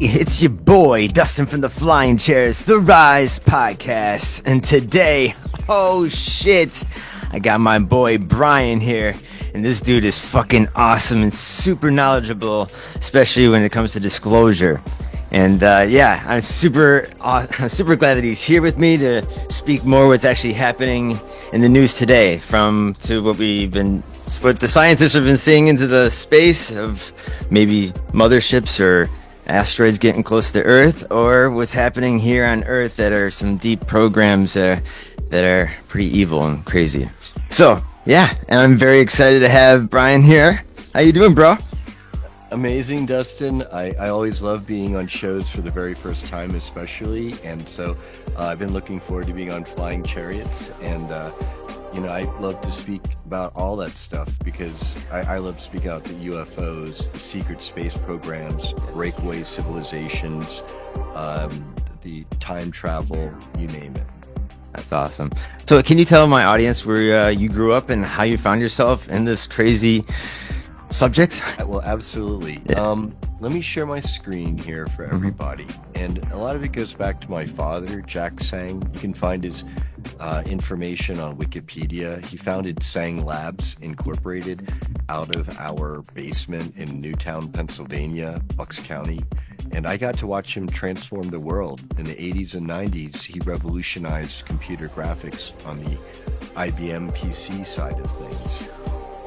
it's your boy Dustin from the Flying Chairs, the Rise Podcast. And today, oh shit, I got my boy Brian here. And this dude is fucking awesome and super knowledgeable, especially when it comes to disclosure. And I'm super glad that he's here with me to speak more what's actually happening in the news today, what the scientists have been seeing into the space of maybe motherships or asteroids getting close to Earth, or what's happening here on Earth that are some deep programs that are pretty evil and crazy. So yeah, and I'm very excited to have Brian here. How you doing, bro? Amazing, Dustin. I always love being on shows for the very first time, especially. And so I've been looking forward to being on Flying Chariots. And, I love to speak about all that stuff because I love speaking about the UFOs, the secret space programs, breakaway civilizations, the time travel, you name it. That's awesome. So can you tell my audience where you grew up and how you found yourself in this crazy subject? Well, absolutely. Yeah. Let me share my screen here for everybody. And a lot of it goes back to my father, Tseng. You can find his information on Wikipedia. He founded Tseng Labs Incorporated out of our basement in Newtown, Pennsylvania, Bucks County. And I got to watch him transform the world. In the 80s and 90s, he revolutionized computer graphics on the IBM PC side of things.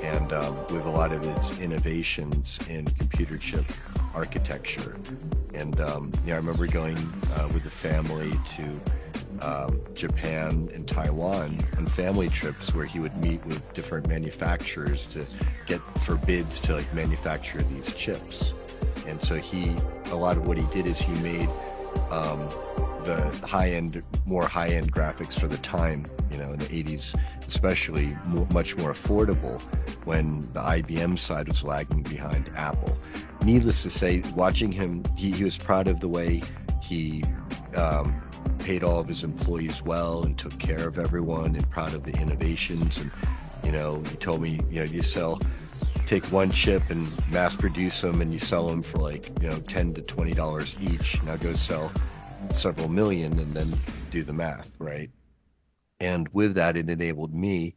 And with a lot of its innovations in computer chip architecture. And I remember going with the family to Japan and Taiwan on family trips where he would meet with different manufacturers to get for bids to manufacture these chips. And so a lot of what he did is he made the more high-end graphics for the time, in the 80s, especially much more affordable when the IBM side was lagging behind Apple. Needless to say, watching him, he was proud of the way he paid all of his employees well and took care of everyone, and proud of the innovations. And, he told me, take one chip and mass produce them and you sell them for $10 to $20 each. Now go sell several million and then do the math, right? And with that, it enabled me,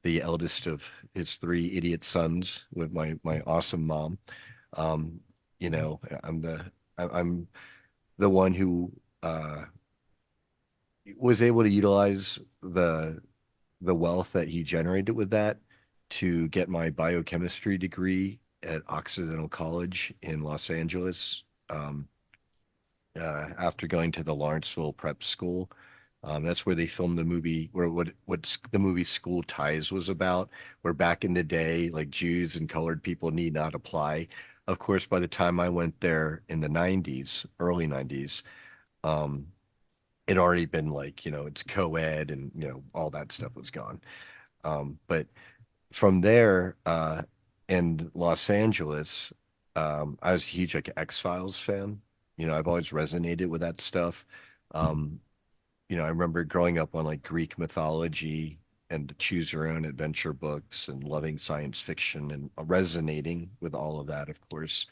the eldest of his three idiot sons, with my awesome mom. I'm the one who was able to utilize the wealth that he generated with that to get my biochemistry degree at Occidental College in Los Angeles. After going to the Lawrenceville Prep School. That's where they filmed the movie, where what the movie School Ties was about, where back in the day, Jews and colored people need not apply. Of course, by the time I went there in the 90s, early 90s, it already been it's co-ed and, all that stuff was gone. But from there, in Los Angeles, I was a huge X-Files fan. I've always resonated with that stuff. I remember growing up on Greek mythology and choose your own adventure books and loving science fiction and resonating with all of that, of course.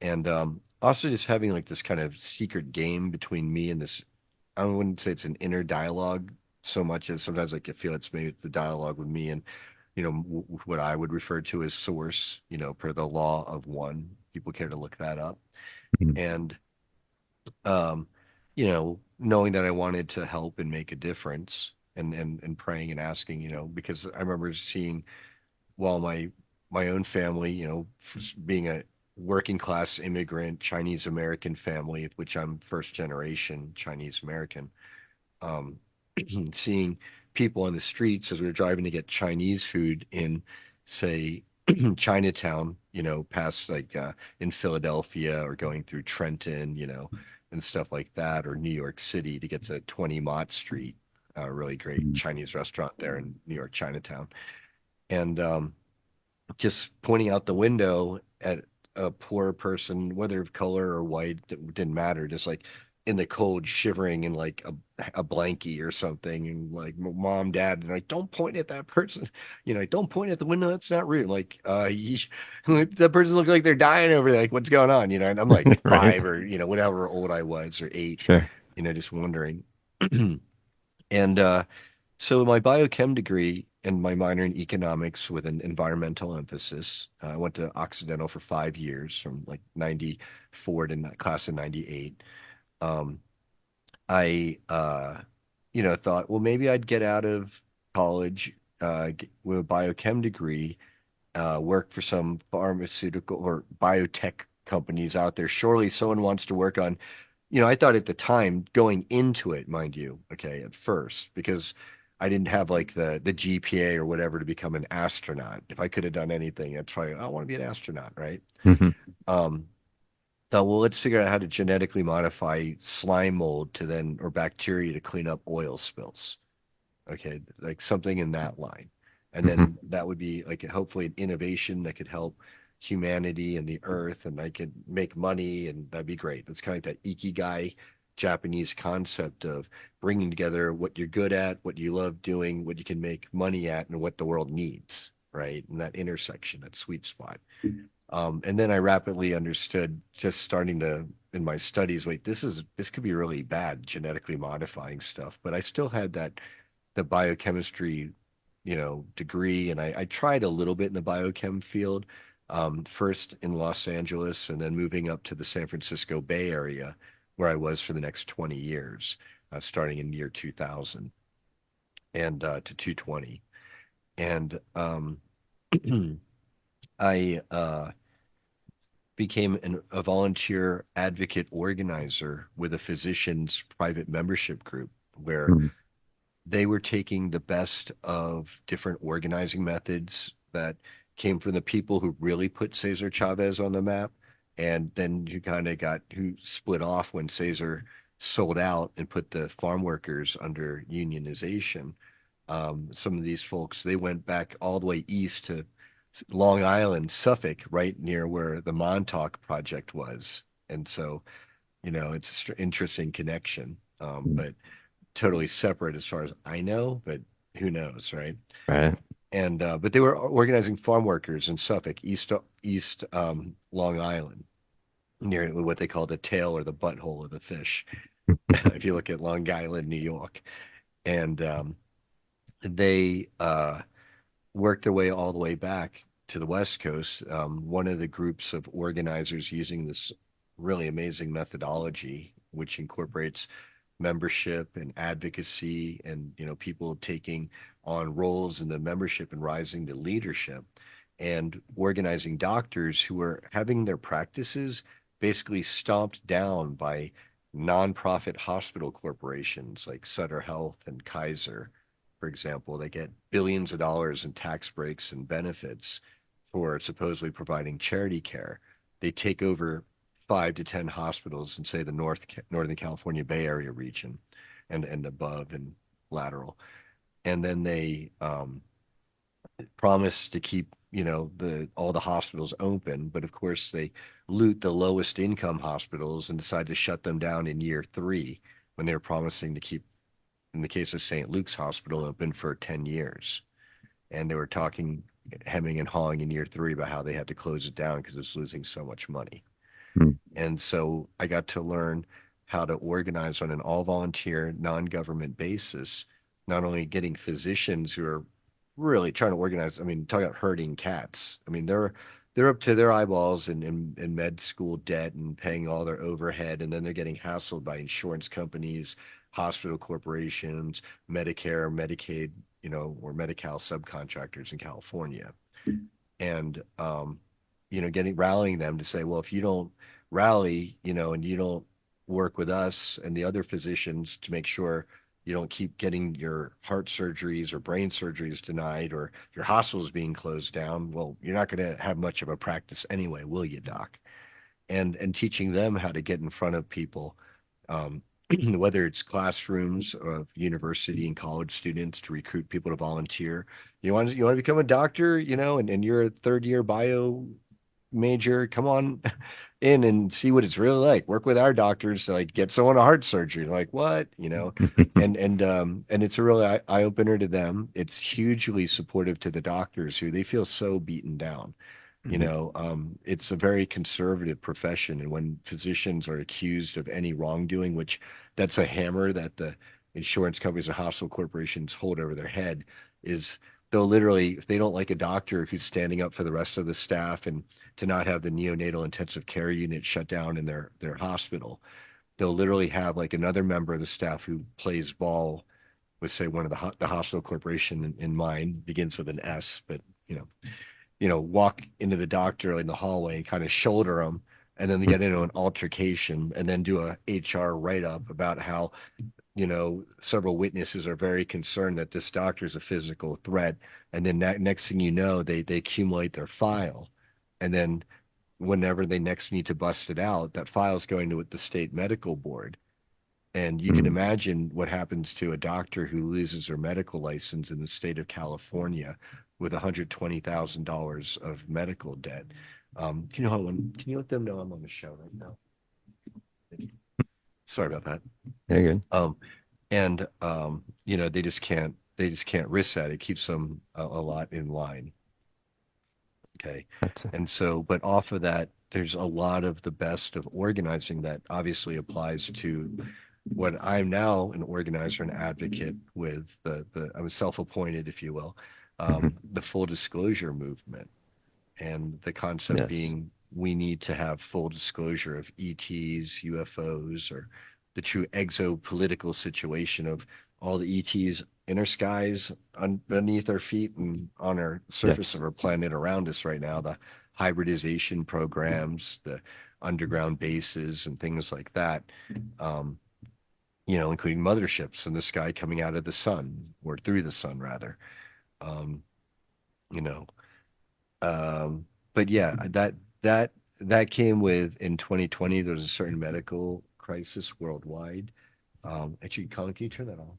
And also just having this kind of secret game between me and this, I wouldn't say it's an inner dialogue so much as sometimes I feel it's maybe the dialogue with me and, what I would refer to as source, per the law of one. People care to look that up. And knowing that I wanted to help and make a difference and praying and asking, because I remember seeing while my own family, being a working class immigrant Chinese American family, of which I'm first generation Chinese American, seeing people on the streets as we were driving to get Chinese food in, say, Chinatown, past in Philadelphia or going through Trenton, and stuff like that, or New York City to get to 20 Mott Street, a really great Chinese restaurant there in New York Chinatown. And just pointing out the window at a poor person, whether of color or white, it didn't matter, just in the cold, shivering in like a blankie or something, and like mom, dad, and like, don't point at that person, don't point at the window. That's not rude. Like, that person looks like they're dying over there. Like, what's going on? And I'm like Right. 5 or whatever old I was or 8, Sure. just wondering. And so my biochem degree and my minor in economics with an environmental emphasis. I went to Occidental for 5 years from like 94 to class of 98. Um, I, thought, well, maybe I'd get out of college with a biochem degree, work for some pharmaceutical or biotech companies out there. Surely someone wants to work on, I thought at the time going into it, mind you, okay, at first, because I didn't have like the GPA or whatever to become an astronaut. If I could have done anything, I'd try, I want to be an astronaut, right? Hmm. Um, Thought, well, let's figure out how to genetically modify slime mold or bacteria to clean up oil spills. Okay, like something in that line. And Hmm. then that would be like hopefully an innovation that could help humanity and the earth, and I could make money, and that'd be great. That's kind of like that ikigai Japanese concept of bringing together what you're good at, what you love doing, what you can make money at, and what the world needs, right? And that intersection, that sweet spot. And then I rapidly understood, just starting to in my studies, wait, this could be really bad, genetically modifying stuff. But I still had the biochemistry, degree, and I tried a little bit in the biochem field, first in Los Angeles, and then moving up to the San Francisco Bay Area, where I was for the next 20 years, starting in year 2000 and to 220. And I became a volunteer advocate organizer with a physician's private membership group where they were taking the best of different organizing methods that came from the people who really put Cesar Chavez on the map. And then you kind of got who split off when Cesar sold out and put the farm workers under unionization. Some of these folks, they went back all the way east to Long Island, Suffolk, right near where the Montauk Project was. And so, it's an interesting connection, but totally separate as far as I know, but who knows, right? Right. And but they were organizing farm workers in Suffolk, East Long Island, near what they call the tail or the butthole of the fish. If you look at Long Island, New York, and they worked their way all the way back to the West Coast. One of the groups of organizers using this really amazing methodology, which incorporates membership and advocacy and people taking on roles in the membership and rising to leadership and organizing doctors who were having their practices basically stomped down by nonprofit hospital corporations like Sutter Health and Kaiser, for example. They get billions of dollars in tax breaks and benefits for supposedly providing charity care. They take over 5 to 10 hospitals in, say, the Northern California Bay Area region and above and lateral. And then they promise to keep, the all the hospitals open, but of course they loot the lowest income hospitals and decide to shut them down in year 3 when they were promising to keep, in the case of St. Luke's Hospital, open for 10 years. And they were talking, hemming and hawing in year 3 about how they had to close it down because it's losing so much money. Mm. And so I got to learn how to organize on an all volunteer, non government basis, not only getting physicians who are really trying to organize. I mean, talking about herding cats. I mean, they're up to their eyeballs in med school debt and paying all their overhead, and then they're getting hassled by insurance companies, hospital corporations, Medicare, Medicaid, or Medi-Cal subcontractors in California. And getting rallying them to say, well, if you don't rally, and you don't work with us and the other physicians to make sure you don't keep getting your heart surgeries or brain surgeries denied or your hospitals being closed down, well, you're not going to have much of a practice anyway, will you, doc? And teaching them how to get in front of people, um, whether it's classrooms of university and college students to recruit people to volunteer. You want to become a doctor, and you're a third year bio major, come on in and see what it's really like. Work with our doctors to like get someone a heart surgery. Like what, you know? And it's a really eye opener to them. It's hugely supportive to the doctors who they feel so beaten down. It's a very conservative profession, and when physicians are accused of any wrongdoing, which that's a hammer that the insurance companies and hospital corporations hold over their head, is they'll literally, if they don't like a doctor who's standing up for the rest of the staff and to not have the neonatal intensive care unit shut down in their hospital, they'll literally have like another member of the staff who plays ball with, say, one of the hospital corporation in mind, begins with an S, but walk into the doctor in the hallway and kind of shoulder them, and then they get into an altercation, and then do a HR write up about how several witnesses are very concerned that this doctor is a physical threat, and then next thing you know, they accumulate their file, and then whenever they next need to bust it out, that file is going to the state medical board. And you can imagine what happens to a doctor who loses their medical license in the state of California with $120,000 of medical debt. Can you let them know I'm on the show right now? Thank you. Sorry about that. Very good. They just can't risk that. It keeps them a lot in line. Okay. And so, but off of that, there's a lot of the best of organizing that obviously applies to what I'm now an organizer and advocate with I was self-appointed, if you will, the full disclosure movement, and the concept being we need to have full disclosure of ETs, UFOs, or the true exopolitical situation of all the ETs in our skies, beneath our feet, and on our surface of our planet around us right now, the hybridization programs, the underground bases, and things like that. Including motherships in the sky coming out of the sun, or through the sun rather. Um, you know, but yeah, that came with, in 2020, there was a certain medical crisis worldwide. Actually, Colin, can you turn that on?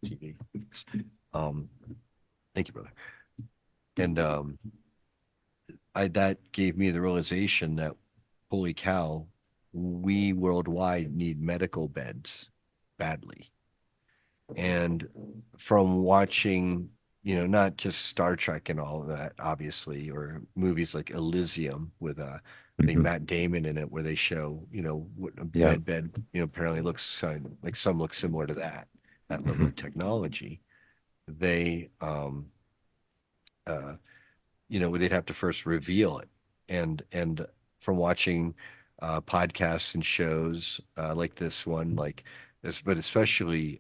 TV. Thank you, brother. And that gave me the realization that, holy cow, we worldwide need medical beds badly. And from watching, not just Star Trek and all of that, obviously, or movies like Elysium with I think Matt Damon in it, where they show, what a bed, apparently looks like, some look similar to that level of technology. They, they'd have to first reveal it. And from watching podcasts and shows like this one, like this, but especially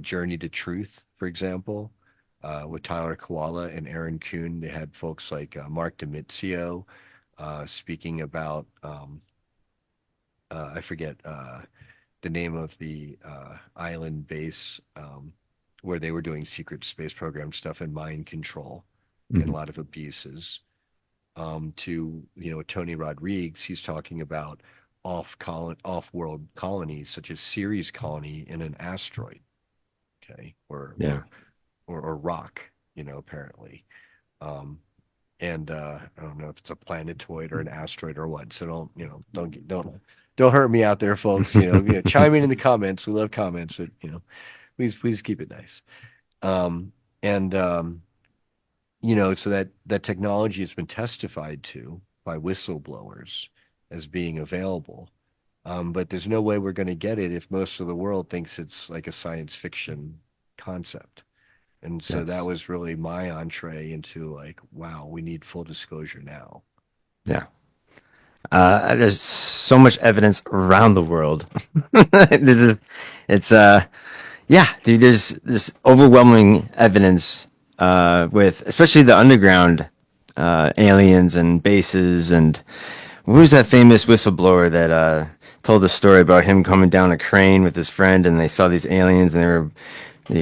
Journey to Truth, for example, with Tyler Koala and Aaron Kuhn. They had folks like Mark Demizio speaking about, I forget the name of the island base where they were doing secret space program stuff and mind control and a lot of abuses. To Tony Rodriguez, he's talking about off-world colonies such as Ceres colony in an asteroid, okay, or rock, apparently. And I don't know if it's a planetoid or an asteroid or what. So don't hurt me out there, folks. Chime in the comments. We love comments, but please keep it nice. So that technology has been testified to by whistleblowers as being available. But there's no way we're going to get it if most of the world thinks it's like a science fiction concept. And so that was really my entree into like, wow, we need full disclosure now. Yeah. There's so much evidence around the world. Dude, there's this overwhelming evidence with especially the underground aliens and bases. And who's that famous whistleblower that told the story about him coming down a crane with his friend, and they saw these aliens and they were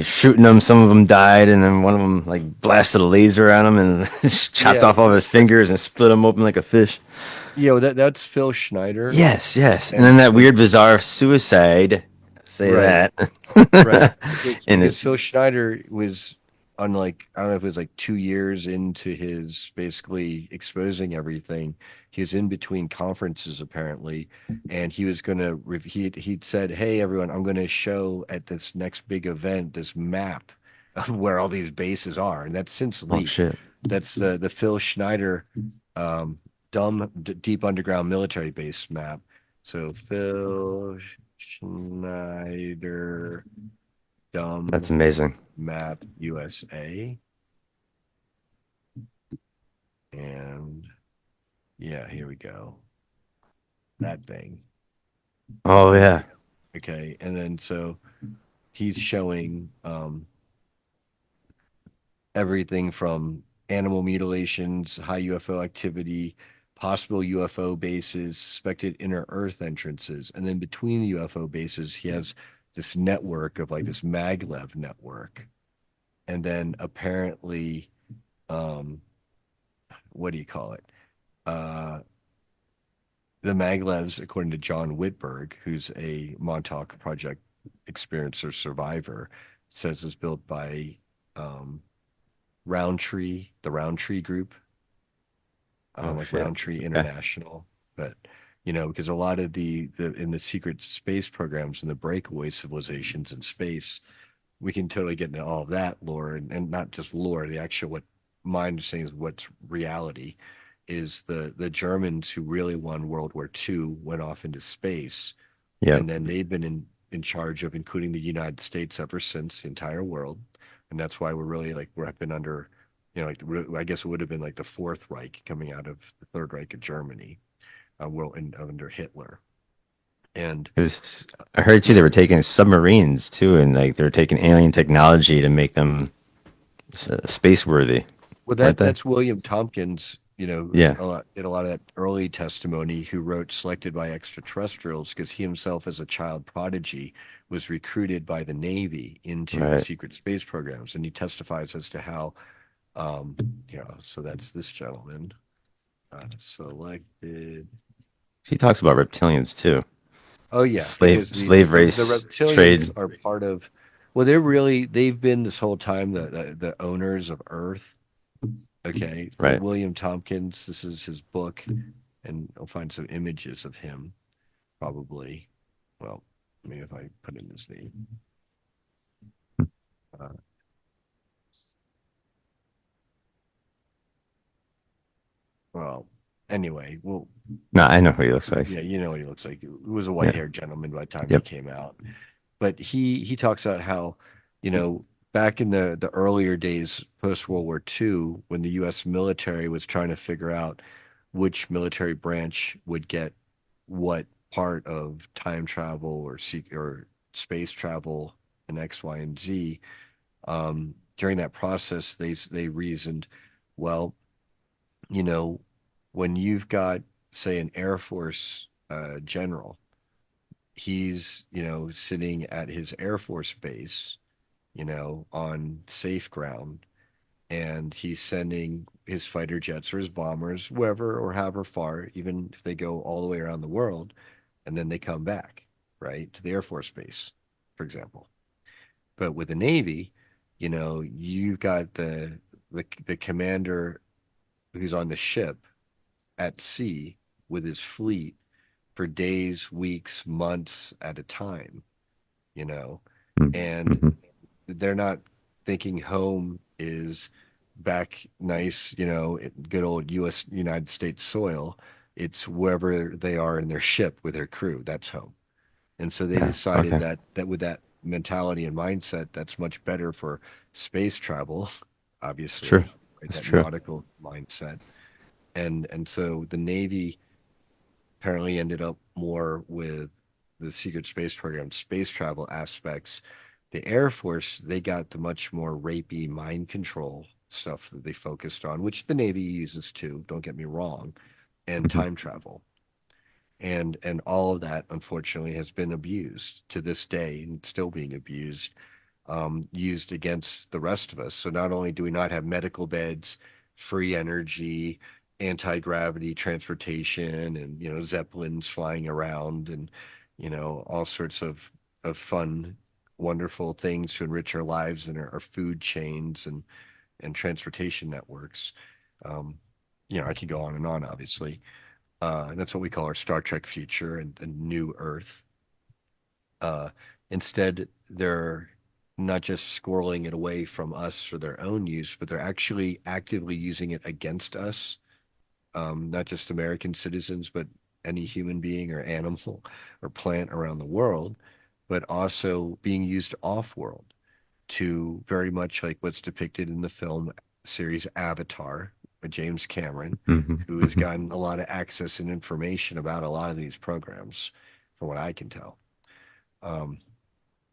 shooting them. Some of them died, and then one of them like blasted a laser at him and just chopped off all of his fingers and split him open like a fish. That's Phil Schneider. Yes. And then that weird, bizarre suicide. Say right. that. Right. Because Phil Schneider was on like I don't know if it was like 2 years into his basically exposing everything, he was in between conferences apparently, and he was gonna he'd said, "Hey everyone, I'm gonna show at this next big event this map of where all these bases are," and that's since Oh leaked. shit. That's the Phil Schneider um, deep underground military base map. So Phil Schneider That's dumb amazing. map USA. And yeah, here we go. That thing. Oh yeah. Okay. And then so he's showing everything from animal mutilations, high UFO activity, possible UFO bases, suspected inner Earth entrances. And then between the UFO bases, he has this network of like this maglev network. And then apparently, um, what do you call it? Uh, the maglevs, according to John Whitberg, who's a Montauk Project experiencer survivor, says is built by um, Roundtree, the Roundtree Group, Oh like shit. Roundtree Okay. International. But because a lot of the in the secret space programs and the breakaway civilizations in space, we can totally get into all of that lore and not just lore, the actual what my understanding is what's reality is the Germans who really won World War II went off into space, Yep. and then they've been in charge of including the United States ever since, the entire world, and that's why we're really like we've been under, like I guess it would have been like the Fourth Reich coming out of the Third Reich of Germany, under Hitler, and It was, I heard too they were taking submarines too, and like they're taking alien technology to make them space worthy, well, weren't they? that's William Tompkins, who's Yeah. did a lot of that early testimony, who wrote "Selected by Extraterrestrials" because he himself, as a child prodigy, was recruited by the Navy into the Right. secret space programs, and he testifies as to how, um, so that's this gentleman, selected. He talks about reptilians too. Oh yeah, Slave because slave the race reptilians trade. are part of. Well, they've been this whole time the owners of Earth. Okay, Right. William Tompkins, this is his book, and I'll find some images of him, probably. Well, maybe if I put in his name. Uh, well, anyway, well, No, I know what he looks like. yeah, you know what he looks like. He was a Yeah. white-haired gentleman by the time he Yep. came out. But he talks about how, you know, back in the earlier days post World War II, when the U.S. military was trying to figure out which military branch would get what part of time travel or space travel and X, Y, and Z. During that process, they reasoned, well, you know, when you've got, say, an Air Force general, he's sitting at his Air Force base, on safe ground, and he's sending his fighter jets or his bombers wherever or however far, even if they go all the way around the world, and then they come back, right, to the Air Force base, for example. But with the Navy, you've got the commander who's on the ship at sea with his fleet for days, weeks, months at a time, you know, and Mm-hmm. they're not thinking home is back nice, good old US United States soil. It's wherever they are in their ship with their crew. That's home. And so they Yeah. decided Okay. that with that mentality and mindset, that's much better for space travel, It's true. obviously, right? It's That true. nautical mindset. And so the Navy apparently ended up more with the secret space program, space travel aspects. The Air Force, they got the much more rapey mind control stuff that they focused on, which the Navy uses too, don't get me wrong, and Mhm. time travel. And all of that, unfortunately, has been abused to this day and still being abused, used against the rest of us. So not only do we not have medical beds, free energy, anti-gravity transportation, and zeppelins flying around, and all sorts of fun wonderful things to enrich our lives and our food chains and transportation networks. Um, I could go on and on, obviously. And that's what we call our Star Trek future and New Earth. Uh, Instead, they're not just squirreling it away from us for their own use, but they're actually actively using it against us, not just American citizens, but any human being or animal or plant around the world, but also being used off-world to very much like what's depicted in the film series Avatar by James Cameron, Hmm. who has Hmm. gotten a lot of access and information about a lot of these programs, from what I can tell, um,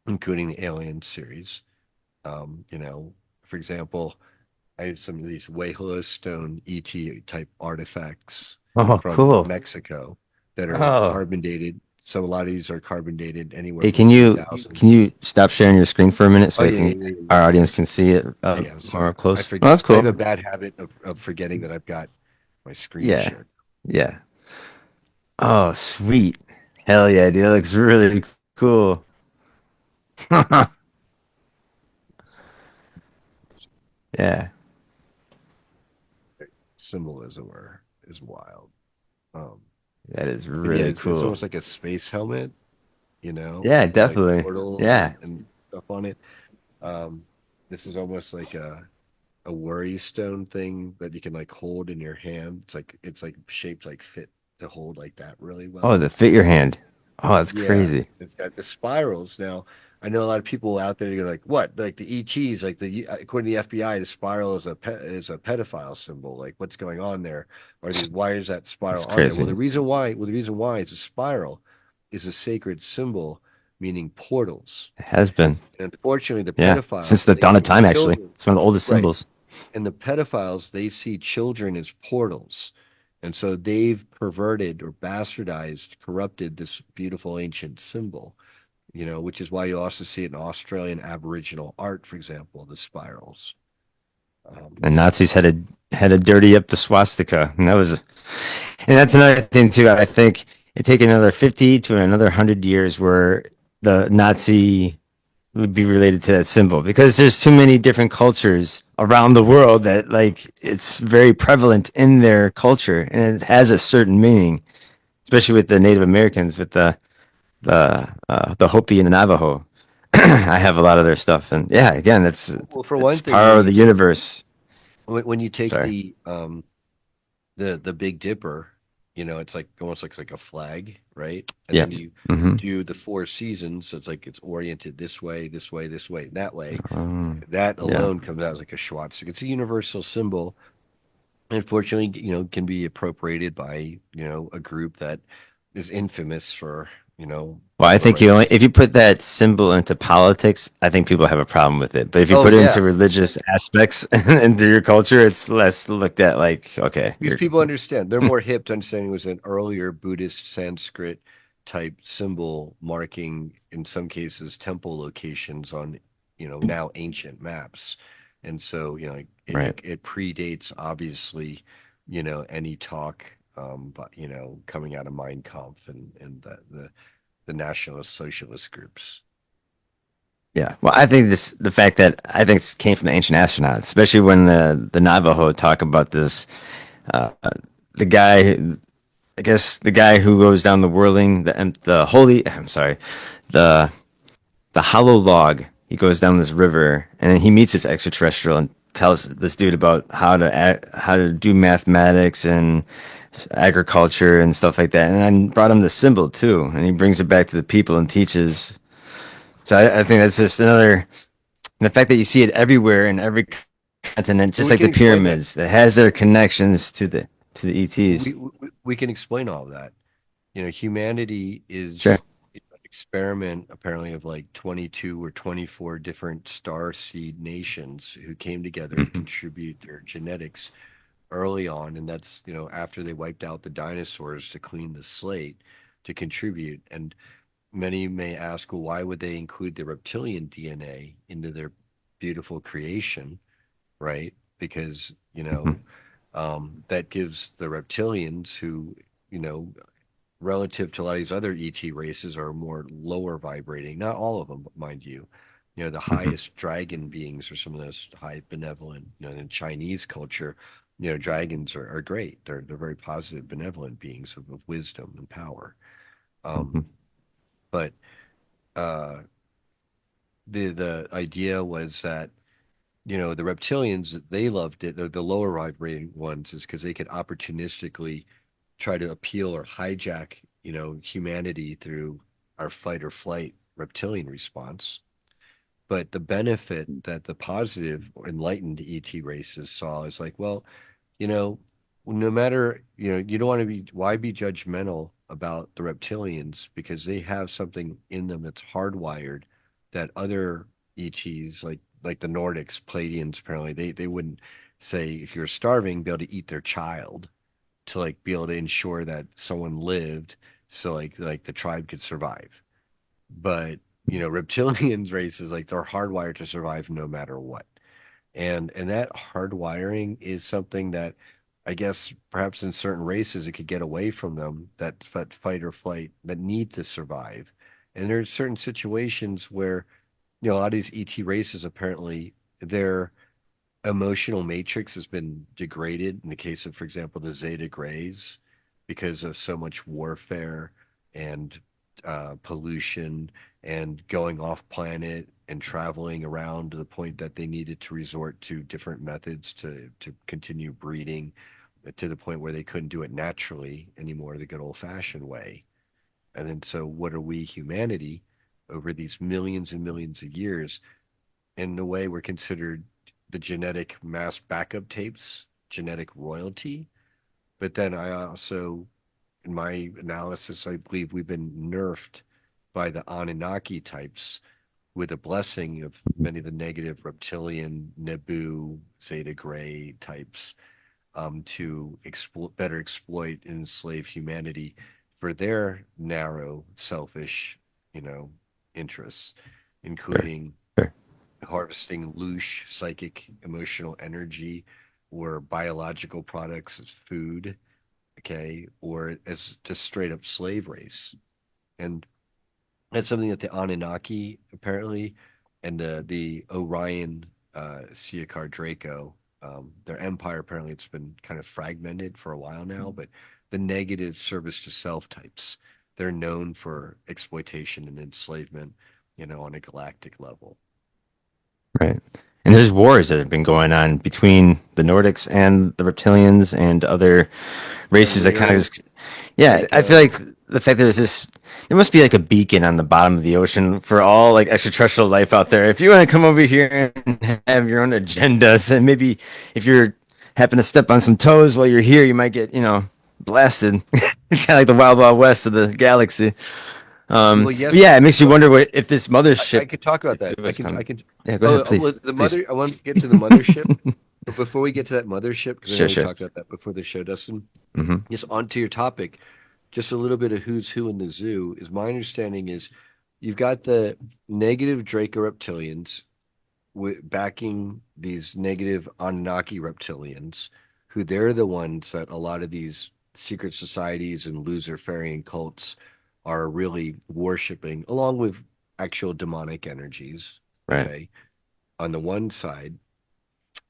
including the Alien series. For example, I have some of these Huehuo stone ET type artifacts Oh, from cool. Mexico that are Oh, carbon dated. So a lot of these are carbon dated anywhere hey, from can you 3,000. can you stop sharing your screen for a minute Oh so I yeah, can yeah, yeah, yeah, our yeah, audience yes. can see it Yeah, yeah, I'm more sorry. I close? Oh, forget. that's I have cool. a bad habit of forgetting that I've got my screen Yeah, shared. yeah. Oh, sweet. Hell yeah, dude. That looks really cool. Yeah, Symbolism is wild. Um, that is but yeah, really it's cool. almost like a space helmet, Yeah, with like definitely. portals Yeah. and stuff on it. Um, this is almost like a worry stone thing that you can like hold in your hand. It's like shaped like fit to hold like that really Oh, well. the fit your hand. Oh, that's Yeah, crazy. it's got the spirals. Now, I know a lot of people out there are like, what? Like the ETs, like according to the FBI, the spiral is a pedophile symbol. Like, what's going on there? Why is that That's spiral on there? Well, crazy. the reason why it's a spiral is a sacred symbol, meaning portals. It has been. And unfortunately, the Yeah. Since pedophiles, the they dawn of see time, actually. children. It's one of the oldest Right. symbols. And the pedophiles, they see children as portals. And so they've perverted or bastardized, corrupted this beautiful ancient symbol, which is why you also see it in Australian Aboriginal art, for example, the spirals. The So, Nazis had to dirty up the swastika, and that's another thing too. I think it take another 50 to another 100 years where the Nazi would be related to that symbol because there's too many different cultures around the world that like it's very prevalent in their culture and it has a certain meaning, especially with the Native Americans with the Hopi and the Navajo. I have a lot of their stuff, and yeah, again, well, for one it's thing, power of the universe. when you take Sorry. the Big Dipper, it's like almost looks like a flag, right? And Yeah. then you Hmm. do the four seasons, so it's like it's oriented this way, this way, this way, that way. That Yeah. alone comes out as like a swastika. It's a universal symbol. Unfortunately, can be appropriated by, a group that is infamous for, Well, I think horrendous. if you put that symbol into politics, I think people have a problem with it. But if you Oh put it into yeah, religious aspects into your culture, it's less looked at like, okay, because you're people understand. They're more hip to understanding it was an earlier Buddhist Sanskrit type symbol marking, in some cases, temple locations on, now ancient maps. And so, right. it predates obviously, any talk, but coming out of Mein Kampf and the nationalist socialist groups. Yeah. Well, I think the fact that I think this came from the ancient astronauts, especially when the Navajo talk about this, uh, the guy, I guess the guy who goes down the whirling, the holy, I'm sorry, the the hollow log. He goes down this river and then he meets this extraterrestrial and tells this dude about how to do mathematics and agriculture and stuff like that. And I brought him the symbol too, and he brings it back to the people and teaches. So I think that's just another. And the fact that you see it everywhere in every continent, And just we like can the explain that. pyramids, that has their connections to the ETs. We can explain all of that. Humanity Sure. is an experiment apparently of like 22 or 24 different star seed nations who came together to Hmm. contribute their genetics early on. And that's, after they wiped out the dinosaurs to clean the slate to contribute. And many may ask, well, why would they include the reptilian DNA into their beautiful creation, right? Because, Hmm. that gives the reptilians who, you know, relative to a lot of these other ET races are more lower vibrating. Not all of them, mind you. You know, the Hmm. highest dragon beings are some of those high benevolent, you know, in Chinese culture, you know, dragons are great. They're very positive, benevolent beings of wisdom and power. Hmm. Um, but uh, the idea was that, you know, the reptilians, they loved it. The lower vibrating ones is because they could opportunistically try to appeal or hijack, you know, humanity through our fight or flight reptilian response. But the benefit that the positive enlightened ET races saw is like, well, you know, no matter, you know, you don't want to be, why be judgmental about the reptilians because they have something in them that's hardwired that other ETs, like the Nordics, Pleiadians, apparently, they wouldn't say if you're starving, be able to eat their child to like be able to ensure that someone lived so like the tribe could survive. But you know, reptilians races like they're hardwired to survive no matter what. And that hardwiring is something that I guess perhaps in certain races it could get away from them that fight or flight that need to survive. And there are certain situations where, you know, a lot of these ET races apparently their emotional matrix has been degraded in the case of, for example, the Zeta Grays because of so much warfare and pollution and going off planet and traveling around to the point that they needed to resort to different methods to continue breeding to the point where they couldn't do it naturally anymore the good old fashioned way. And then so what are we humanity over these millions and millions of years in the way we're considered the genetic mass backup tapes, genetic royalty. But then I also, in my analysis, I believe we've been nerfed by the Anunnaki types with a blessing of many of the negative reptilian, Nebu, Zeta Gray types to better exploit and enslave humanity for their narrow, selfish, you know, interests, Sure. including Sure. harvesting loosh psychic emotional energy or biological products as food, okay, or as just straight up slave race. And that's something that the Anunnaki apparently and the Orion Siakar Draco, their empire apparently it's been kind of fragmented for a while now, but the negative service to self types, they're known for exploitation and enslavement, you know, on a galactic level. Right. And there's wars that have been going on between the Nordics and the reptilians and other races that kind of Chimera, just, yeah, I feel Draco. like the fact that there's this, there must be like a beacon on the bottom of the ocean for all like extraterrestrial life out there. If you want to come over here and have your own agendas, and maybe if you're happen to step on some toes while you're here, you might get, you know, blasted. It's kind of like the wild, wild west of the galaxy. Well, But yes. yeah, it makes you Well, wonder what if this I mothership, could talk about if that. it was coming. I can. Yeah, go ahead, please, Well, the please. mother. I want to get to the mothership, but before we get to that mothership, because I know Sure, we sure. talked about that before the show, Dustin. Hmm. Just onto your topic, just a little bit of who's who in the zoo. Is my understanding is you've got the negative Draco reptilians backing these negative Anunnaki reptilians, who they're the ones that a lot of these secret societies and Luciferian cults are really worshiping, along with actual demonic energies. Right. Okay, on the one side,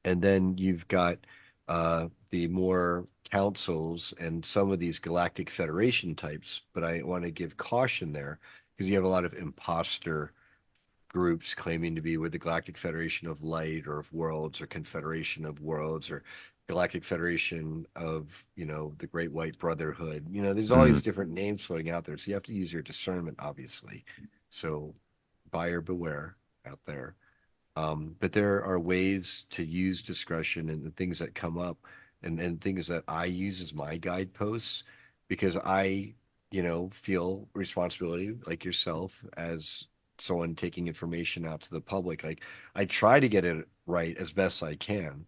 and then you've got the more councils and some of these galactic federation types. But I want to give caution there because you have a lot of imposter groups claiming to be with the Galactic Federation of Light or of Worlds or Confederation of Worlds or Galactic Federation of, you know, the Great White Brotherhood. You know, there's all Mm, these different names floating out there. So you have to use your discernment, obviously. So buyer beware out there. But there are ways to use discretion and the things that come up and things that I use as my guideposts because I, you know, feel responsibility like yourself as someone taking information out to the public. Like I try to get it right as best I can.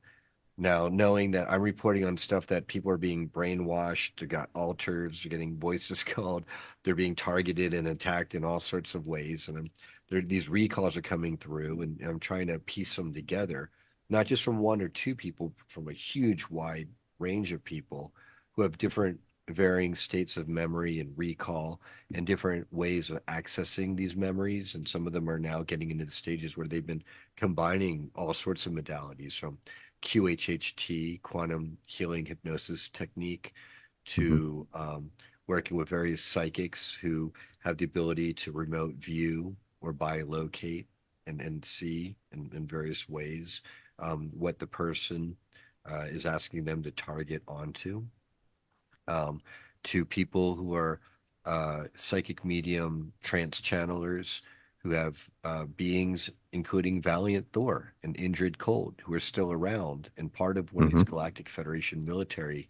Now, knowing that I'm reporting on stuff that people are being brainwashed, they got alters, they're getting voices called, they're being targeted and attacked in all sorts of ways, and these recalls are coming through, and I'm trying to piece them together, not just from one or two people, from a huge, wide range of people who have different varying states of memory and recall and different ways of accessing these memories. And some of them are now getting into the stages where they've been combining all sorts of modalities from QHHT, quantum healing hypnosis technique, Hmm. to working with various psychics who have the ability to remote view or bilocate and see in various ways what the person is asking them to target onto, um, to people who are psychic medium trance channelers who have beings, including Valiant Thor and Indrid Cold, who are still around and part of one of these Hmm. Galactic Federation military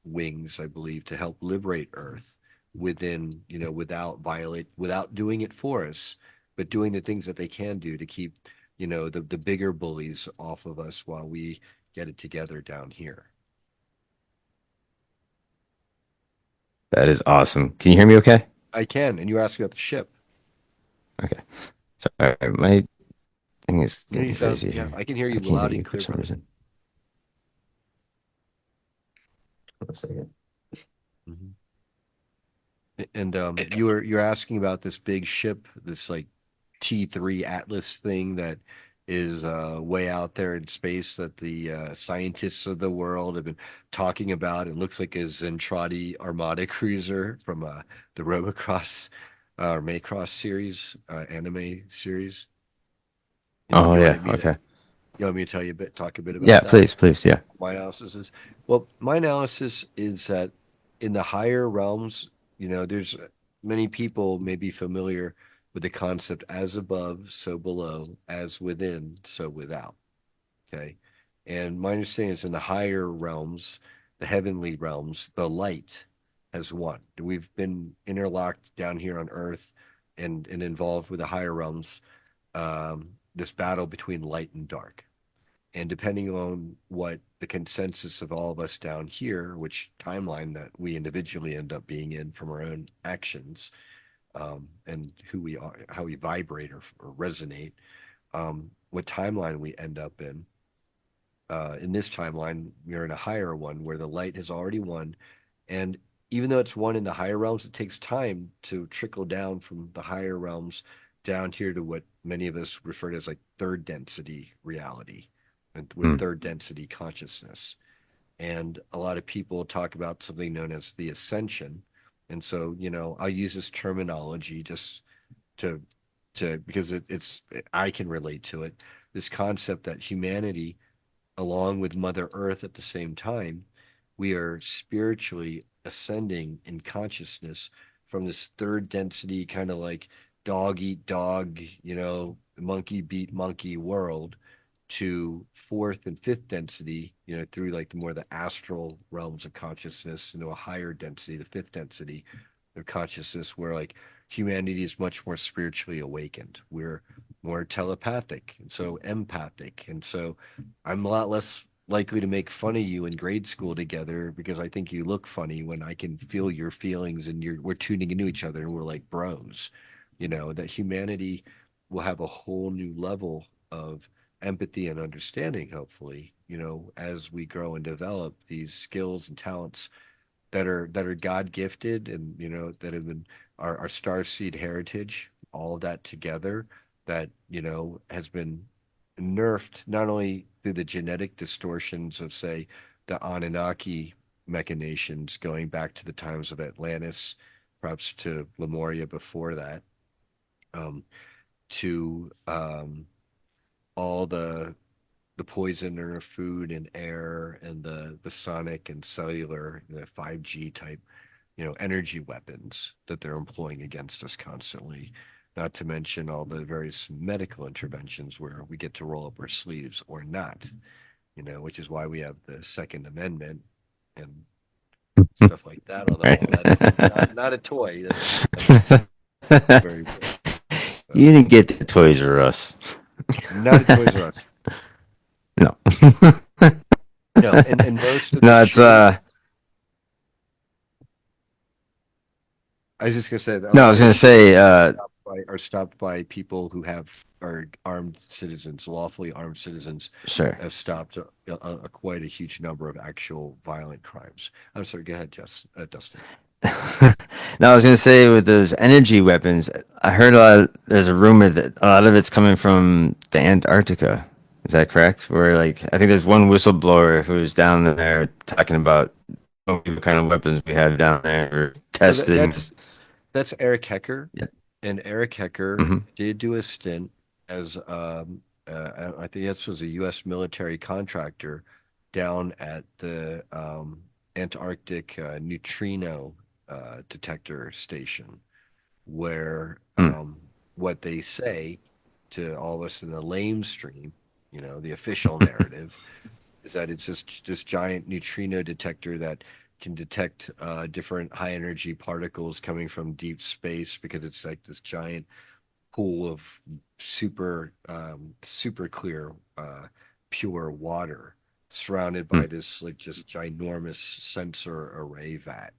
wings, I believe, to help liberate Earth within, without doing it for us, but doing the things that they can do to keep, the bigger bullies off of us while we get it together down here. That is awesome. Can you hear me okay? I can, and you were asking about the ship. Okay. Sorry, my thing is You getting sound, crazy yeah, here. I can hear I you can't hear loud and you for clear, some brother. reason. One second. Mhm. And you're asking about this big ship, this like T3 Atlas thing that is way out there in space that the scientists of the world have been talking about. It looks like a Zentradi Armada cruiser from the Robocross or Maycross series, anime series. And Oh yeah. Okay. you want me to tell you a bit, talk a bit about Yeah, that? please, please. Yeah. My analysis is, well, my analysis is that in the higher realms, there's many people may be familiar with the concept as above, so below, as within, so without. Okay. And my understanding is in the higher realms, the heavenly realms, the light has won. We've been interlocked down here on earth and involved with the higher realms, this battle between light and dark. And depending on what the consensus of all of us down here, which timeline that we individually end up being in from our own actions, and who we are, how we vibrate or resonate, what timeline we end up in. In this timeline, we're in a higher one where the light has already won. And even though it's won in the higher realms, it takes time to trickle down from the higher realms down here to what many of us refer to as like third density reality and with Mm. third density consciousness. And a lot of people talk about something known as the ascension. And so, I'll use this terminology just to because it's I can relate to it. This concept that humanity, along with Mother Earth at the same time, we are spiritually ascending in consciousness from this third density, kind of like dog eat dog, monkey beat monkey world, to fourth and fifth density, through like the more the astral realms of consciousness, a higher density, the fifth density of consciousness, where like humanity is much more spiritually awakened. We're more telepathic and so empathic. And so I'm a lot less likely to make fun of you in grade school together because I think you look funny when I can feel your feelings and we're tuning into each other and we're like bros. That humanity will have a whole new level of empathy and understanding, hopefully, as we grow and develop these skills and talents that are God gifted and that have been our star seed heritage, all of that together that has been nerfed not only through the genetic distortions of say the Anunnaki machinations going back to the times of Atlantis, perhaps to Lemuria before that, um, to all the poison in our food and air and the sonic and cellular, 5G type, energy weapons that they're employing against us constantly. Not to mention all the various medical interventions where we get to roll up our sleeves or not, which is why we have the Second Amendment and stuff like that on the Right. wall. That's not a toy. That's very real. So, You didn't get the Toys R Us. not a Toys R Us. No. No, and most of the No, it's shoes. I was just gonna say that a no, I lot was of the gonna shoes say stop stopped by people who are armed citizens, lawfully armed citizens, Sure. have stopped quite a huge number of actual violent crimes. I'm sorry. Go ahead, Dustin. Now, I was gonna say with those energy weapons, I heard there's a rumor that a lot of it's coming from the Antarctica. Is that correct? Where like I think there's one whistleblower who's down there talking about what kind of weapons we have down there or So testing. that's Eric Hecker, Yeah. and Eric Hecker Hmm. did do a stint as I think this was a U.S. military contractor down at the Antarctic neutrino detector station, where what they say to all of us in the lamestream, the official narrative, is that it's this giant neutrino detector that can detect different high energy particles coming from deep space because it's like this giant pool of super clear pure water surrounded by this like just ginormous sensor array vat.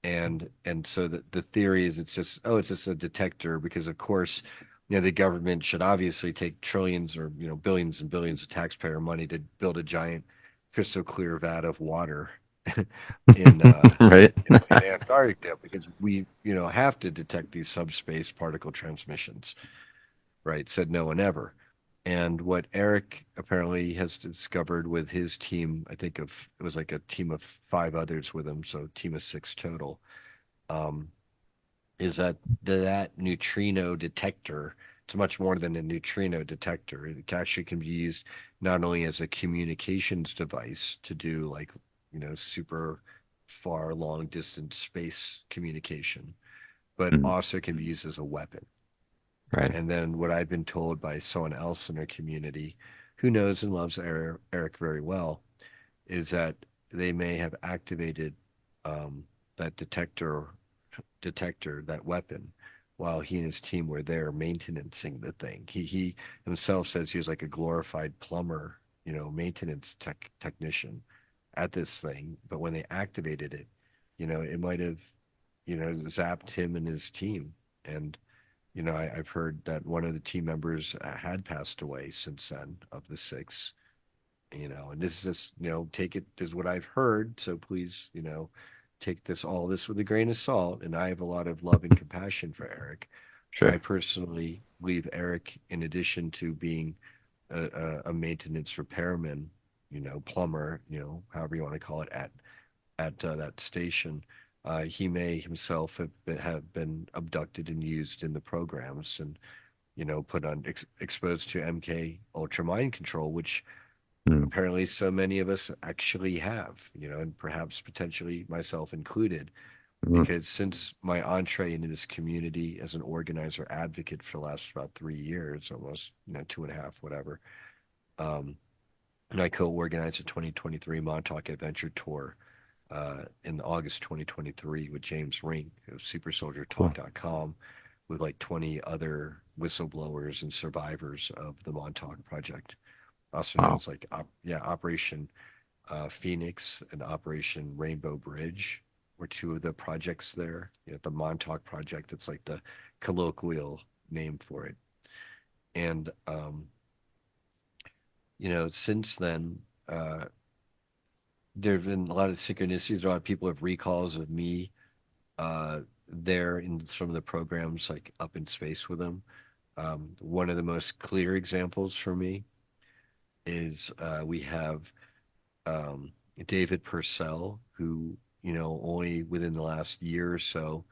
And so the theory is it's just a detector because of course the government should obviously take trillions or billions and billions of taxpayer money to build a giant crystal clear vat of water in Right. in Antarctica because we have to detect these subspace particle transmissions, right? Said no one ever. And what Eric apparently has discovered with his team, I think it was like a team of five others with him, so a team of six total, um, is that neutrino detector, it's much more than a neutrino detector. It actually can be used not only as a communications device to do like, super far long distance space communication, but Mm, also can be used as a weapon. right. And then what I've been told by someone else in our community who knows and loves Eric very well is that they may have activated um, that detector, that weapon, while he and his team were there maintaining the thing. He himself says he was like a glorified plumber, maintenance technician at this thing. But when they activated it, it might have, zapped him and his team. And I've heard that one of the team members had passed away since then of the six. And this is just, take it as what I've heard. So please, take all this with a grain of salt. And I have a lot of love and compassion for Eric. But I Sure. personally believe Eric, in addition to being a maintenance repairman, plumber, however you want to call it, at that station, he may himself have been abducted and used in the programs and put on exposed to MK Ultra mind control, which Mm, apparently so many of us actually have, and perhaps potentially myself included, mm, because since my entree into this community as an organizer advocate for the last about 3 years, almost, two and a half, whatever, um, and I co-organized a 2023 Montauk Adventure Tour in August 2023 with James Rink of cool. SuperSoldierTalk.com with like 20 other whistleblowers and survivors of the Montauk Project, also known Wow. as like Operation Phoenix and Operation Rainbow Bridge were two of the projects there. The Montauk Project, it's like the colloquial name for it. And since then, there have been a lot of synchronicities. A lot of people have recalls of me there in some of the programs, like up in space with them. One of the most clear examples for me is we have um, David Purcell, who, only within the last year or so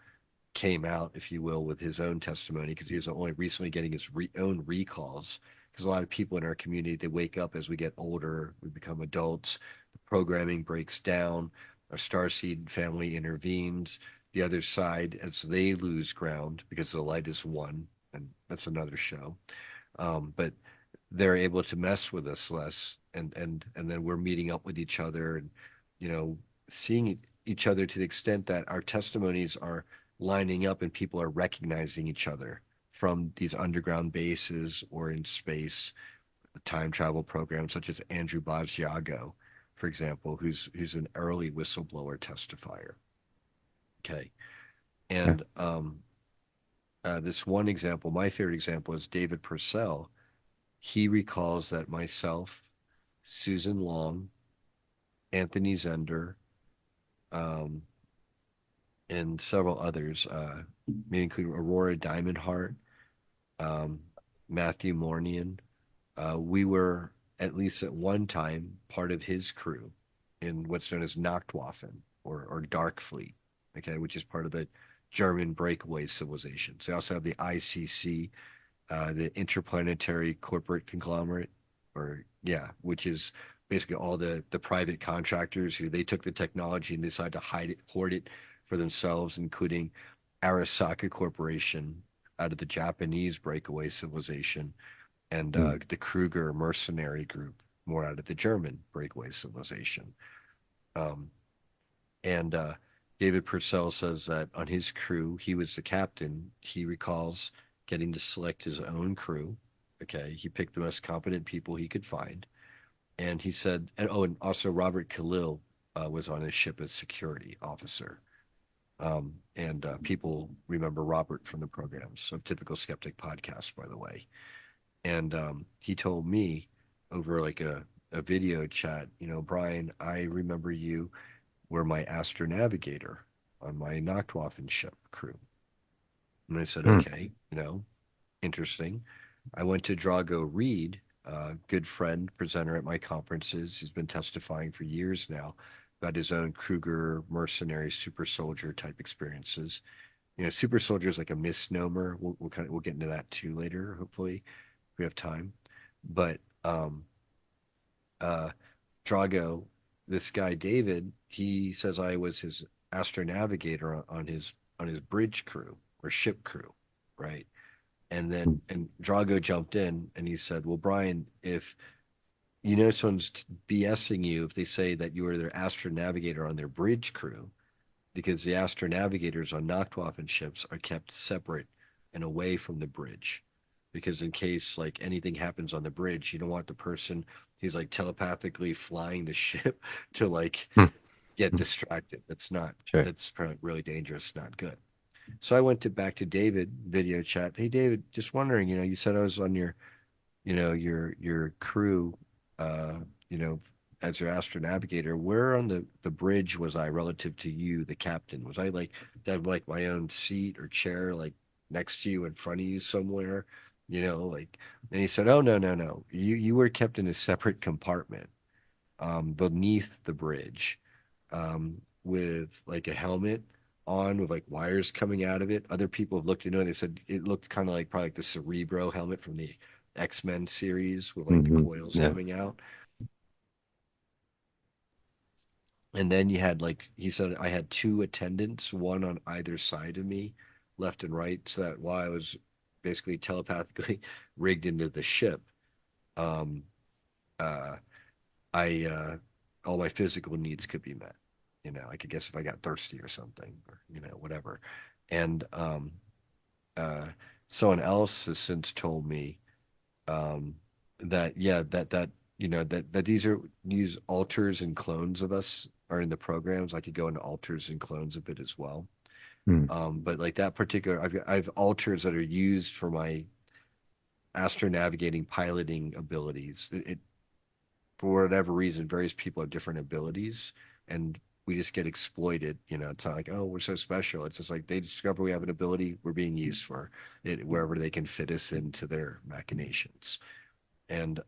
came out, if you will, with his own testimony because he was only recently getting his own recalls. Because a lot of people in our community, they wake up as we get older, we become adults, the programming breaks down, our starseed family intervenes, the other side, as they lose ground because the light is one, and that's another show. But they're able to mess with us less, and then we're meeting up with each other and seeing each other to the extent that our testimonies are lining up and people are recognizing each other from these underground bases or in space, the time travel programs such as Andrew Basiago, for example, who's an early whistleblower testifier. Okay. Yeah. And this one example, my favorite example is David Purcell. He recalls that myself, Susan Long, Anthony Zender, um, and several others, maybe including Aurora Diamond Heart, um, Matthew Mornian. We were, at least at one time, part of his crew in what's known as Nachtwaffen or Dark Fleet, okay, which is part of the German breakaway civilizations. They also have the ICC, the Interplanetary Corporate Conglomerate, or yeah, which is basically all the private contractors who they took the technology and decided to hide it, hoard it for themselves, including Arasaka Corporation out of the Japanese breakaway civilization, and Hmm. the Kruger mercenary group more out of the German breakaway civilization. Um, and David Purcell says that on his crew, he was the captain. He recalls getting to select his own crew. Okay, he picked the most competent people he could find, and he said, and oh, and also Robert Khalil was on his ship as security officer. And people remember Robert from the programs, so Typical Skeptic podcast, by the way. And he told me over like a video chat, Brian, I remember you were my astronavigator on my Nachtwaffen ship crew. And I said, Hmm. okay, interesting. I went to Drago Reed, a good friend, presenter at my conferences. He's been testifying for years now about his own Kruger mercenary super soldier type experiences. Super soldier is like a misnomer. We'll get into that too later, hopefully, if we have time. But uh, Drago, this guy David, he says I was his astronavigator on his bridge crew or ship crew, right? And Drago jumped in and he said, "Well, Brian, if someone's BSing you if they say that you were their astronavigator on their bridge crew, because the astronavigators on Nachtwaffen ships are kept separate and away from the bridge, because in case like anything happens on the bridge, you don't want the person who's like telepathically flying the ship to like Hmm. get Hmm. distracted. Sure. That's probably really dangerous, not good." So I went to back to David video chat. Hey David, just wondering, you said I was on your crew, uh, you know, as your astronavigator. Where on the bridge was I relative to you, the captain? Was I like to have like my own seat or chair like next to you in front of you somewhere? Like, and he said, "Oh, no, no, no. You were kept in a separate compartment beneath the bridge, with like a helmet on with like wires coming out of it. Other people have looked into it. They said it looked kind of like probably like the Cerebro helmet from the X-Men series with like the Hmm. coils Yeah. coming out. And then you had like he said I had two attendants, one on either side of me, left and right, so that while I was basically telepathically rigged into the ship, um, uh, I all my physical needs could be met. I could guess if I got thirsty or something, or whatever. And uh, someone else has since told me um, that yeah, that these alters and clones of us are in the programs. I could go into alters and clones a bit as well. Hmm. But like that particular, I've alters that are used for my astronavigating piloting abilities. For whatever reason, various people have different abilities, and we just get exploited. It's not like, oh, we're so special. It's just like they discover we have an ability, we're being used for it wherever they can fit us into their machinations. And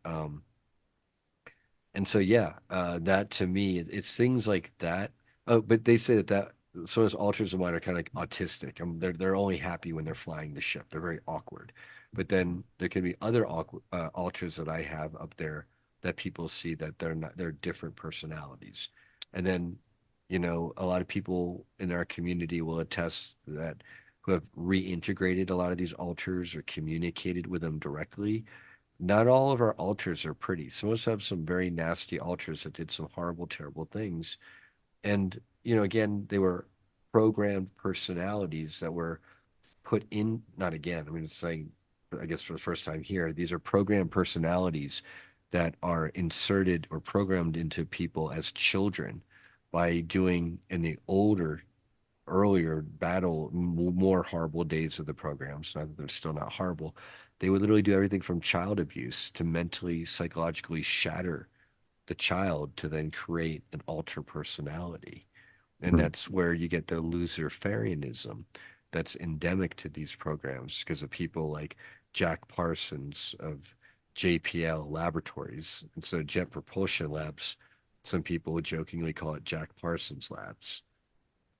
so yeah, that to me, it's things like that. Oh, but they say that so as alters of mine are kind of like autistic. They're only happy when they're flying the ship. They're very awkward. But then there can be other awkward alters that I have up there that people see that they're different personalities. And then, a lot of people in our community will attest that who have reintegrated a lot of these alters or communicated with them directly. Not all of our altars are pretty. Some of us have some very nasty altars that did some horrible, terrible things. And, again, they were programmed personalities that were put in, not again, I mean, it's saying, I guess for the first time here, these are programmed personalities that are inserted or programmed into people as children by doing in the older earlier battle, more horrible days of the programs, not that they're still not horrible, they would literally do everything from child abuse to mentally, psychologically shatter the child to then create an alter personality. And Mhm. that's where you get the loser-farianism that's endemic to these programs because of people like Jack Parsons of JPL Laboratories. And so Jet Propulsion Labs, some people would jokingly call it Jack Parsons Labs.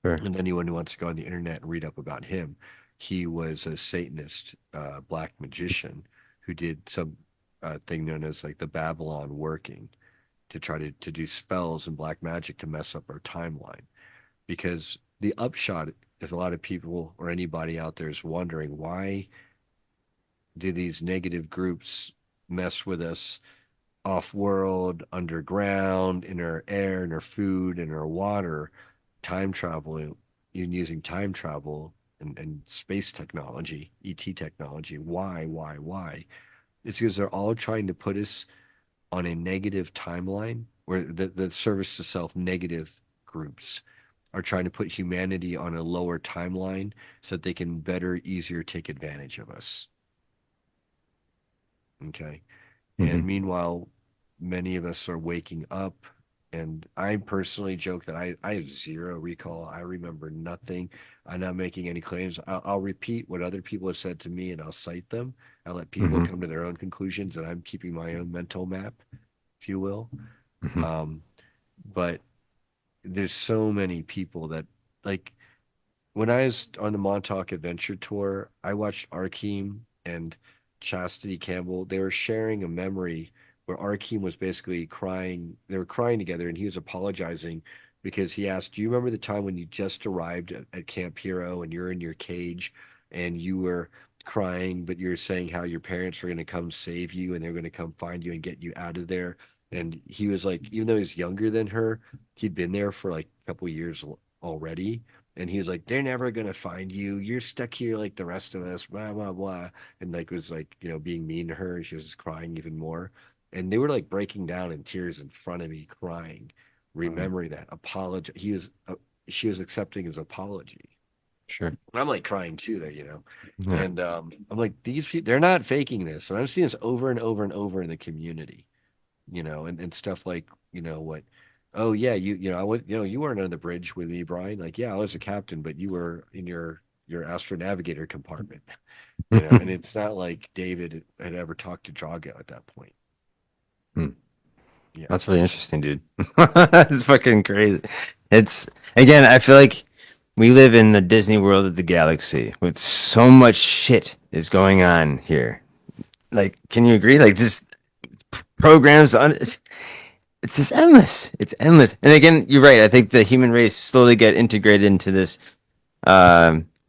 Sure. And anyone who wants to go on the internet and read up about him, he was a Satanist, black magician who did some thing known as like the Babylon working to try to do spells and black magic to mess up our timeline. Because the upshot, if a lot of people or anybody out there is wondering why do these negative groups mess with us off world, underground, in our air, in our food, in our water, time travel, using time travel and space technology, ET technology. Why? It's because they're all trying to put us on a negative timeline where the service to self negative groups are trying to put humanity on a lower timeline so that they can better, easier take advantage of us. Okay. And Hmm. meanwhile, many of us are waking up. And I personally joke that I have zero recall. I remember nothing. I'm not making any claims. I'll repeat what other people have said to me and I'll cite them. I'll let people Hmm. come to their own conclusions, and I'm keeping my own mental map, if you will. Hmm. Um, but there's so many people that, like, when I was on the Montauk Adventure Tour, I watched Arkeem and Chastity Campbell. They were sharing a memory where Arkeem was basically crying. They were crying together, and he was apologizing because he asked, "Do you remember the time when you just arrived at Camp Hero and you're in your cage and you were crying, but you were saying how your parents were going to come save you and they were going to come find you and get you out of there?" And he was like, even though he's younger than her, he'd been there for like a couple years already, and he was like, "They're never gonna find you. You're stuck here like the rest of us." Blah blah blah. And like was like, being mean to her. And she was just crying even more. And they were like breaking down in tears in front of me, crying, Hmm. remembering that apology. She was accepting his apology. Sure. And I'm like crying too, there. Yeah. And I'm like, these people, they're not faking this. And I'm seeing this over and over and over in the community, and stuff like, what, oh yeah, I was, you weren't on the bridge with me, Brian. Like, yeah, I was a captain, but you were in your astronavigator compartment, and it's not like David had ever talked to Drago at that point. Hmm. Yeah. That's really interesting, dude. It's fucking crazy. It's again, I feel like we live in the Disney world of the galaxy with so much shit is going on here. Like, can you agree? Like, this programs on it's just endless. It's endless. And again, you're right. I think the human race slowly get integrated into this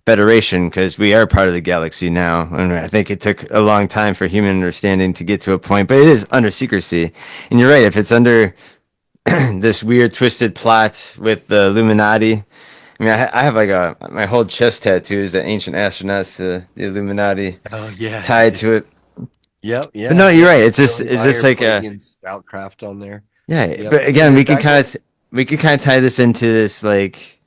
federation because we are part of the galaxy now. And I think it took a long time for human understanding to get to a point, but it is under secrecy. And you're right. If it's under this weird twisted plot with the Illuminati. I mean, I have like my whole chest tattoo is the ancient astronauts to the Illuminati Oh yeah. tied to it. Yep. But Yeah. no, you're Yeah. right. It's just Billy is this Meyer like a Palladian Scoutcraft on there. yeah? Yep. But And again, then back to we could kind of tie this into this like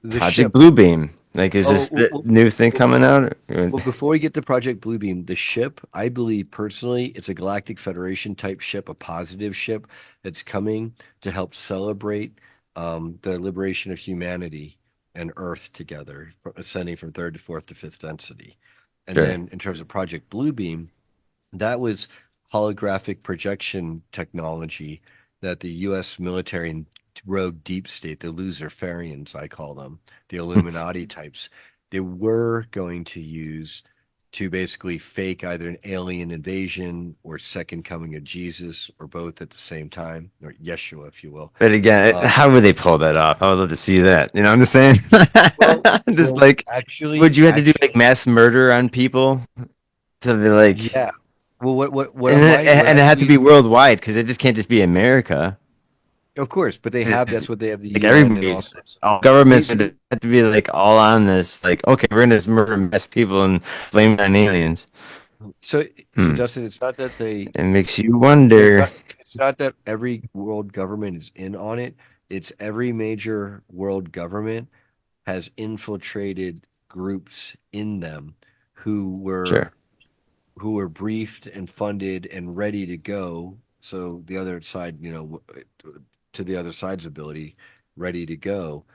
the Project ship. Bluebeam. Like, is Oh, this the new thing coming out? well, before we get to Project Bluebeam, the ship, I believe personally, it's a Galactic Federation type ship, a positive ship that's coming to help celebrate the liberation of humanity and Earth together, ascending from third to fourth to fifth density. And Sure. then in terms of Project Bluebeam, that was holographic projection technology that the U.S. military and rogue deep state, the Luciferians, I call them, the Illuminati types, they were going to use to basically fake either an alien invasion or second coming of Jesus or both at the same time, or Yeshua, if you will. But again, Um, how would they pull that off? I would love to see that. You know what I'm just saying? well, Just like, would you have to do like actually, mass murder on people to be like, yeah. Well, what and I it had to believe, be worldwide because it just can't just be America. of course, but that's what they have the Like UN and everybody, also all governments would basically. have to be like all on this. Like, okay, we're gonna just murder mass people and blame it on aliens. So Hmm. Dustin, it's not that they, It makes you it's wonder. not, it's not that every world government is in on it. It's every major world government has infiltrated groups in them who Sure. were who were briefed and funded and ready to go. So the other side, to the other side's ability, ready to go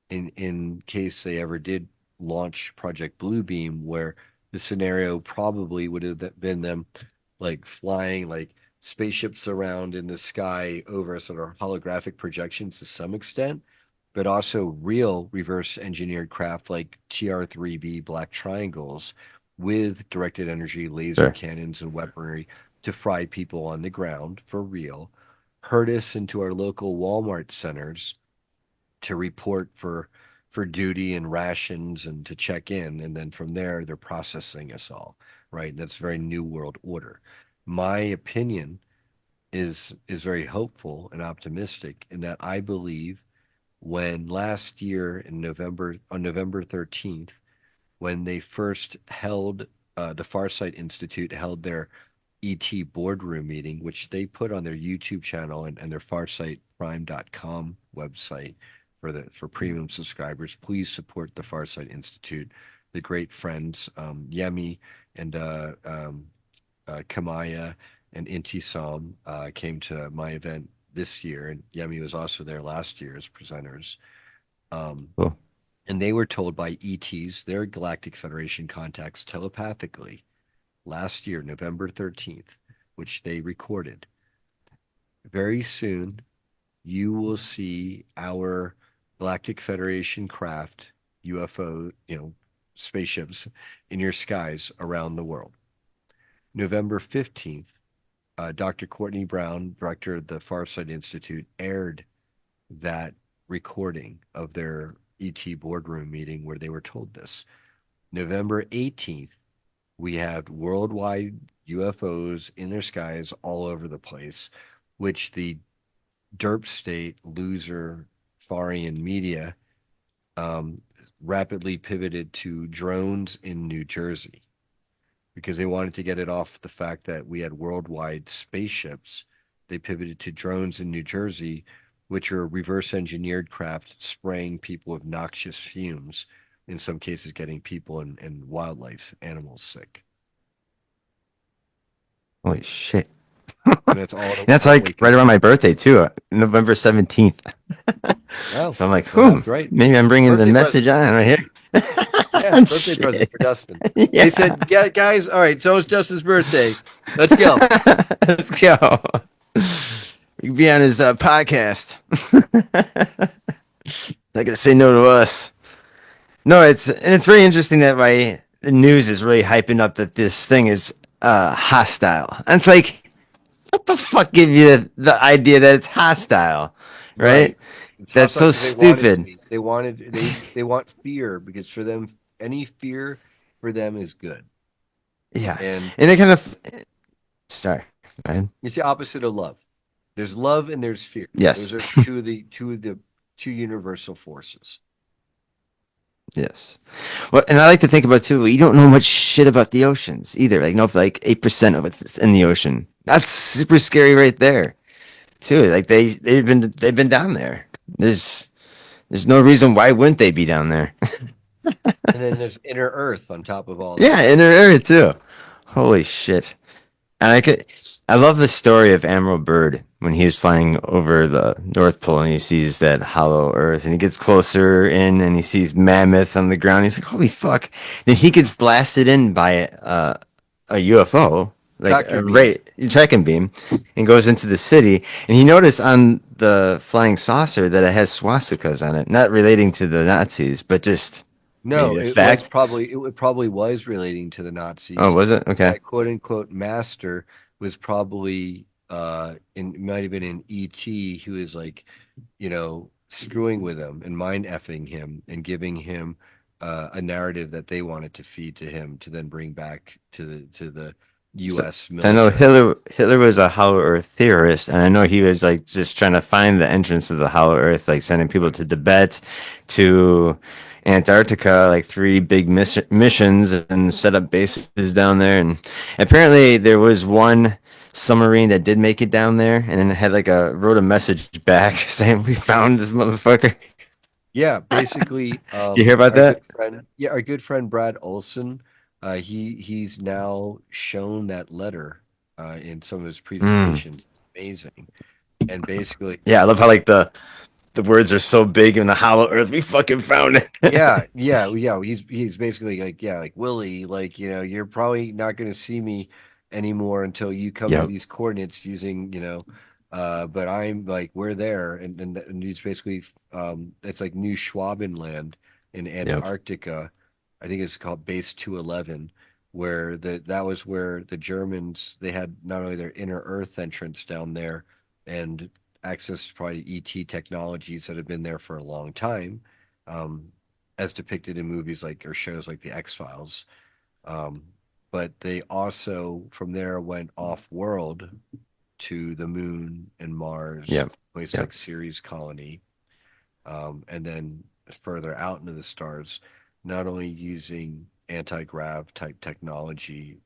in case they ever did launch Project Bluebeam, where the scenario probably would have been them like flying like spaceships around in the sky over sort of holographic projections to some extent, but also real reverse engineered craft like TR-3B Black Triangles with directed energy laser Sure. cannons and weaponry to fry people on the ground for real, herd us into our local Walmart centers to report for duty and rations and to check in, and then from there they're processing us all, right? That's very new world order. My opinion is very hopeful and optimistic in that I believe when last year in November on November 13th, when they first held the Farsight Institute held their ET boardroom meeting, which they put on their YouTube channel and their farsightprime.com website for premium subscribers. Please support the Farsight Institute. The great friends Yemi and Kamaya and Intisam came to my event this year, and Yemi was also there last year as presenters. Um, Cool. and they were told by ETs, their Galactic Federation contacts, telepathically last year, November 13th, which they recorded. Very soon, you will see our Galactic Federation craft, UFO, spaceships in your skies around the world. November 15th, Dr. Courtney Brown, director of the Farsight Institute, aired that recording of their ET boardroom meeting where they were told this. November 18th, we have worldwide UFOs in their skies all over the place, which the derp state loser Farian media rapidly pivoted to drones in New Jersey because they wanted to get it off the fact that we had worldwide spaceships. They pivoted to drones in New Jersey, which are reverse engineered craft spraying people with noxious fumes, in some cases getting people and wildlife, animals sick. Holy shit. And that's all to That's only like right around my birthday too, November 17th. Oh, So I'm like, well, that's whew, great. maybe I'm bringing the Birthday message present. on right here. Yeah, birthday present Shit. for Dustin. Yeah. They said, yeah, guys, all right, so it's Dustin's birthday. Let's go. Let's go. We can be on his podcast. Not gonna say no to us. No, it's very interesting that the news is really hyping up that this thing is hostile. And it's like, what the fuck gave you the idea that it's hostile, right? Right. It's That's hostile so because they want it to stupid. be. They want fear because for them, any fear for them is good. Yeah, And and it kind of sorry, right? it's the opposite of love. There's love and there's fear. Those Yes, are two universal forces. yes. Well, and I like to think about too. You don't know much shit about the oceans either. Like, like 8% of it's in the ocean. That's super scary right there too. Like they've been down there. There's no reason why wouldn't they be down there. And then there's inner earth on top of all Yeah, that. in her area too. Holy shit. And I love the story of Admiral Byrd when he was flying over the North Pole and he sees that hollow Earth and he gets closer in and he sees Mammoth on the ground. He's like, "Holy fuck!" Then he gets blasted in by a UFO, like Tractor beam. a tracking beam, and goes into the city. And he noticed on the flying saucer that it has swastikas on it, not relating to the Nazis, but just maybe No, the fact. it probably was relating to the Oh, Nazis. was it? Okay. That quote unquote master was probably might have been in ET who is like, screwing with him and mind effing him and giving him a narrative that they wanted to feed to him to then bring back to the So, US so I know military. Hitler was a Hollow Earth theorist, and I know he was like just trying to find the entrance of the Hollow Earth, like sending people to Tibet, to Antarctica, like three big missions, and set up bases down there. And apparently, there was one submarine that did make it down there, and then it had like wrote a message back saying, "We found this motherfucker." Yeah, basically, Did you hear about that? our good friend Brad Olson, he's now shown that letter in some of his Mm. presentations. Amazing. And basically, Yeah, I love how like the words are so big in the hollow earth. We fucking found it. yeah. He's basically like, yeah, like Willie, like, you're probably not going to see me anymore until you come to Yep. these coordinates using, but I'm like, we're there, and he's basically, it's like New Schwabenland in Yep. Antarctica. I think it's called Base 211, where that was where the Germans they had not only their inner Earth entrance down there and access to probably ET technologies that have been there for a long time, um, as depicted in movies like or shows like the X Files. Um, but they also from there went off world to the moon and Mars, Yep. place Yep. like Ceres Colony, and then further out into the stars, not only using anti-grav type technology,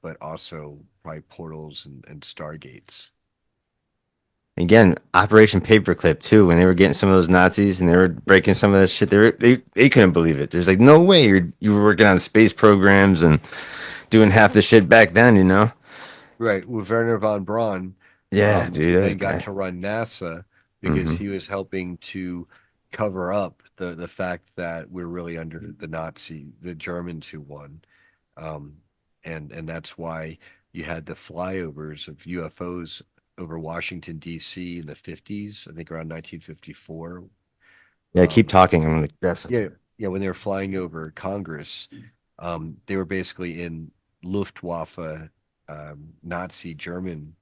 but also probably portals and stargates. Again, Operation Paperclip too. When they were getting some of those Nazis and they were breaking some of that shit, they couldn't believe it. There's like no way you were working on space programs and doing half the shit back then. You know? Right, with Werner von Braun, Yeah, who dude, that was then got guy. to run NASA because Hmm. he was helping to cover up the fact that we're really under the Germans who won, um, and that's why you had the flyovers of UFOs over Washington D.C. in the 50s, I think around 1954. Yeah, keep Um, talking. I'm like, that's yeah, yeah, when they were flying over Congress, they were basically in Luftwaffe, Nazi German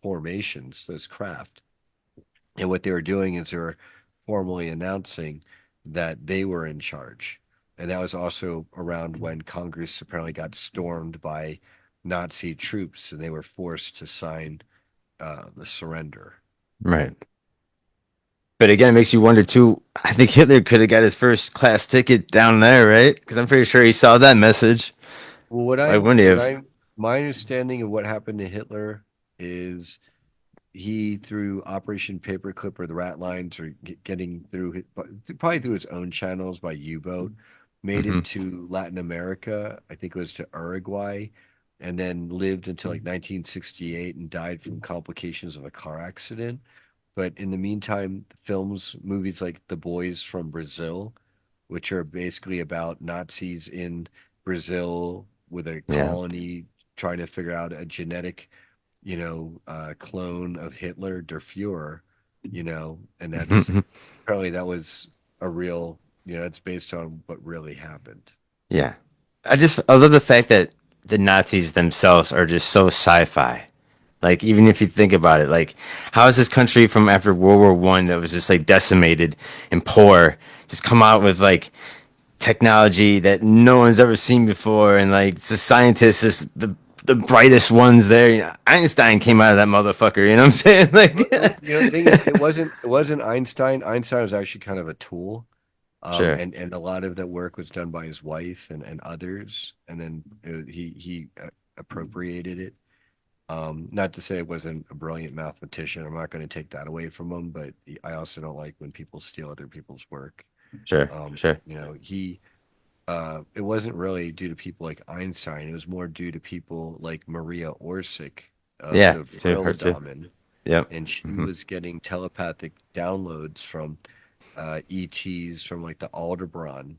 formations, those craft. And what they were doing is they were formally announcing that they were in charge. And that was also around when Congress apparently got stormed by Nazi troops and they were forced to sign the surrender. right. But again, it makes you wonder too. I think Hitler could have got his first class ticket down there, right? Because I'm pretty sure he saw that message. Well, Why wouldn't he have? my understanding of what happened to Hitler is he through Operation Paperclip or the Rat Lines or getting through probably through his own channels by U-boat, made Hmm. it to Latin America. I think it was to Uruguay, and then lived until like 1968 and died from complications of a car accident. But in the meantime, movies like The Boys from Brazil, which are basically about Nazis in Brazil with a Yeah. colony trying to figure out a genetic clone of Hitler, Der Fuhrer, and that's apparently that was a real, that's based on what really happened. Yeah. I love the fact that the Nazis themselves are just so sci-fi. Like even if you think about it, like how is this country from after World War I that was just like decimated and poor just come out with like technology that no one's ever seen before and like the scientists is the brightest ones there. You know, Einstein came out of that motherfucker, you know what I'm saying? Well, Like the thing is, it wasn't Einstein. Einstein was actually kind of a tool. Sure. And a lot of that work was done by his wife and others, and then he appropriated it. Not to say it wasn't a brilliant mathematician. I'm not going to take that away from him, but I also don't like when people steal other people's work. Sure. Sure. It wasn't really due to people like Einstein. It was more due to people like Maria Orsic of Yeah, the too. Vril Her too. Damen, Yep. and she Hmm. was getting telepathic downloads from ETs from like the Aldebaran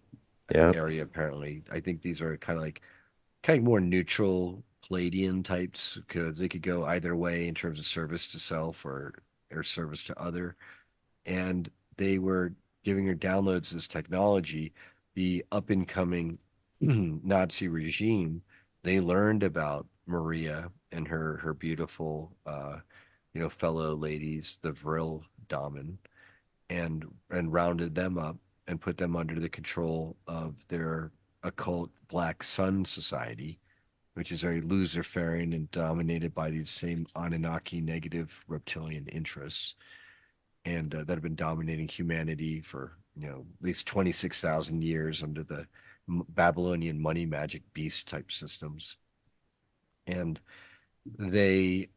Yep. area. Apparently, I think these are kind of more neutral Palladian types because they could go either way in terms of service to self or service to other. And they were giving her downloads this technology. The up and coming Nazi regime, they learned about Maria and her beautiful fellow ladies, the Vril Damen, and rounded them up and put them under the control of their occult Black Sun Society, which is very Luciferian and dominated by these same Anunnaki negative reptilian interests, and that have been dominating humanity for at least 26,000 years under the Babylonian money magic beast type systems. And they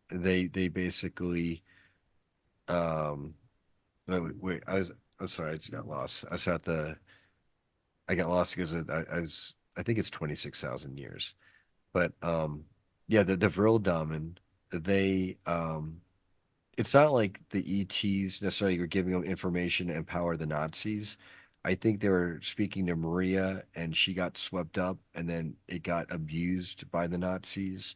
they basically Wait, I'm sorry, I just got lost. I got lost because I think it's 26,000 years. But yeah, the Vril they it's not like the ETs necessarily were giving them information to empower the Nazis. I think they were speaking to Maria and she got swept up and then it got abused by the Nazis.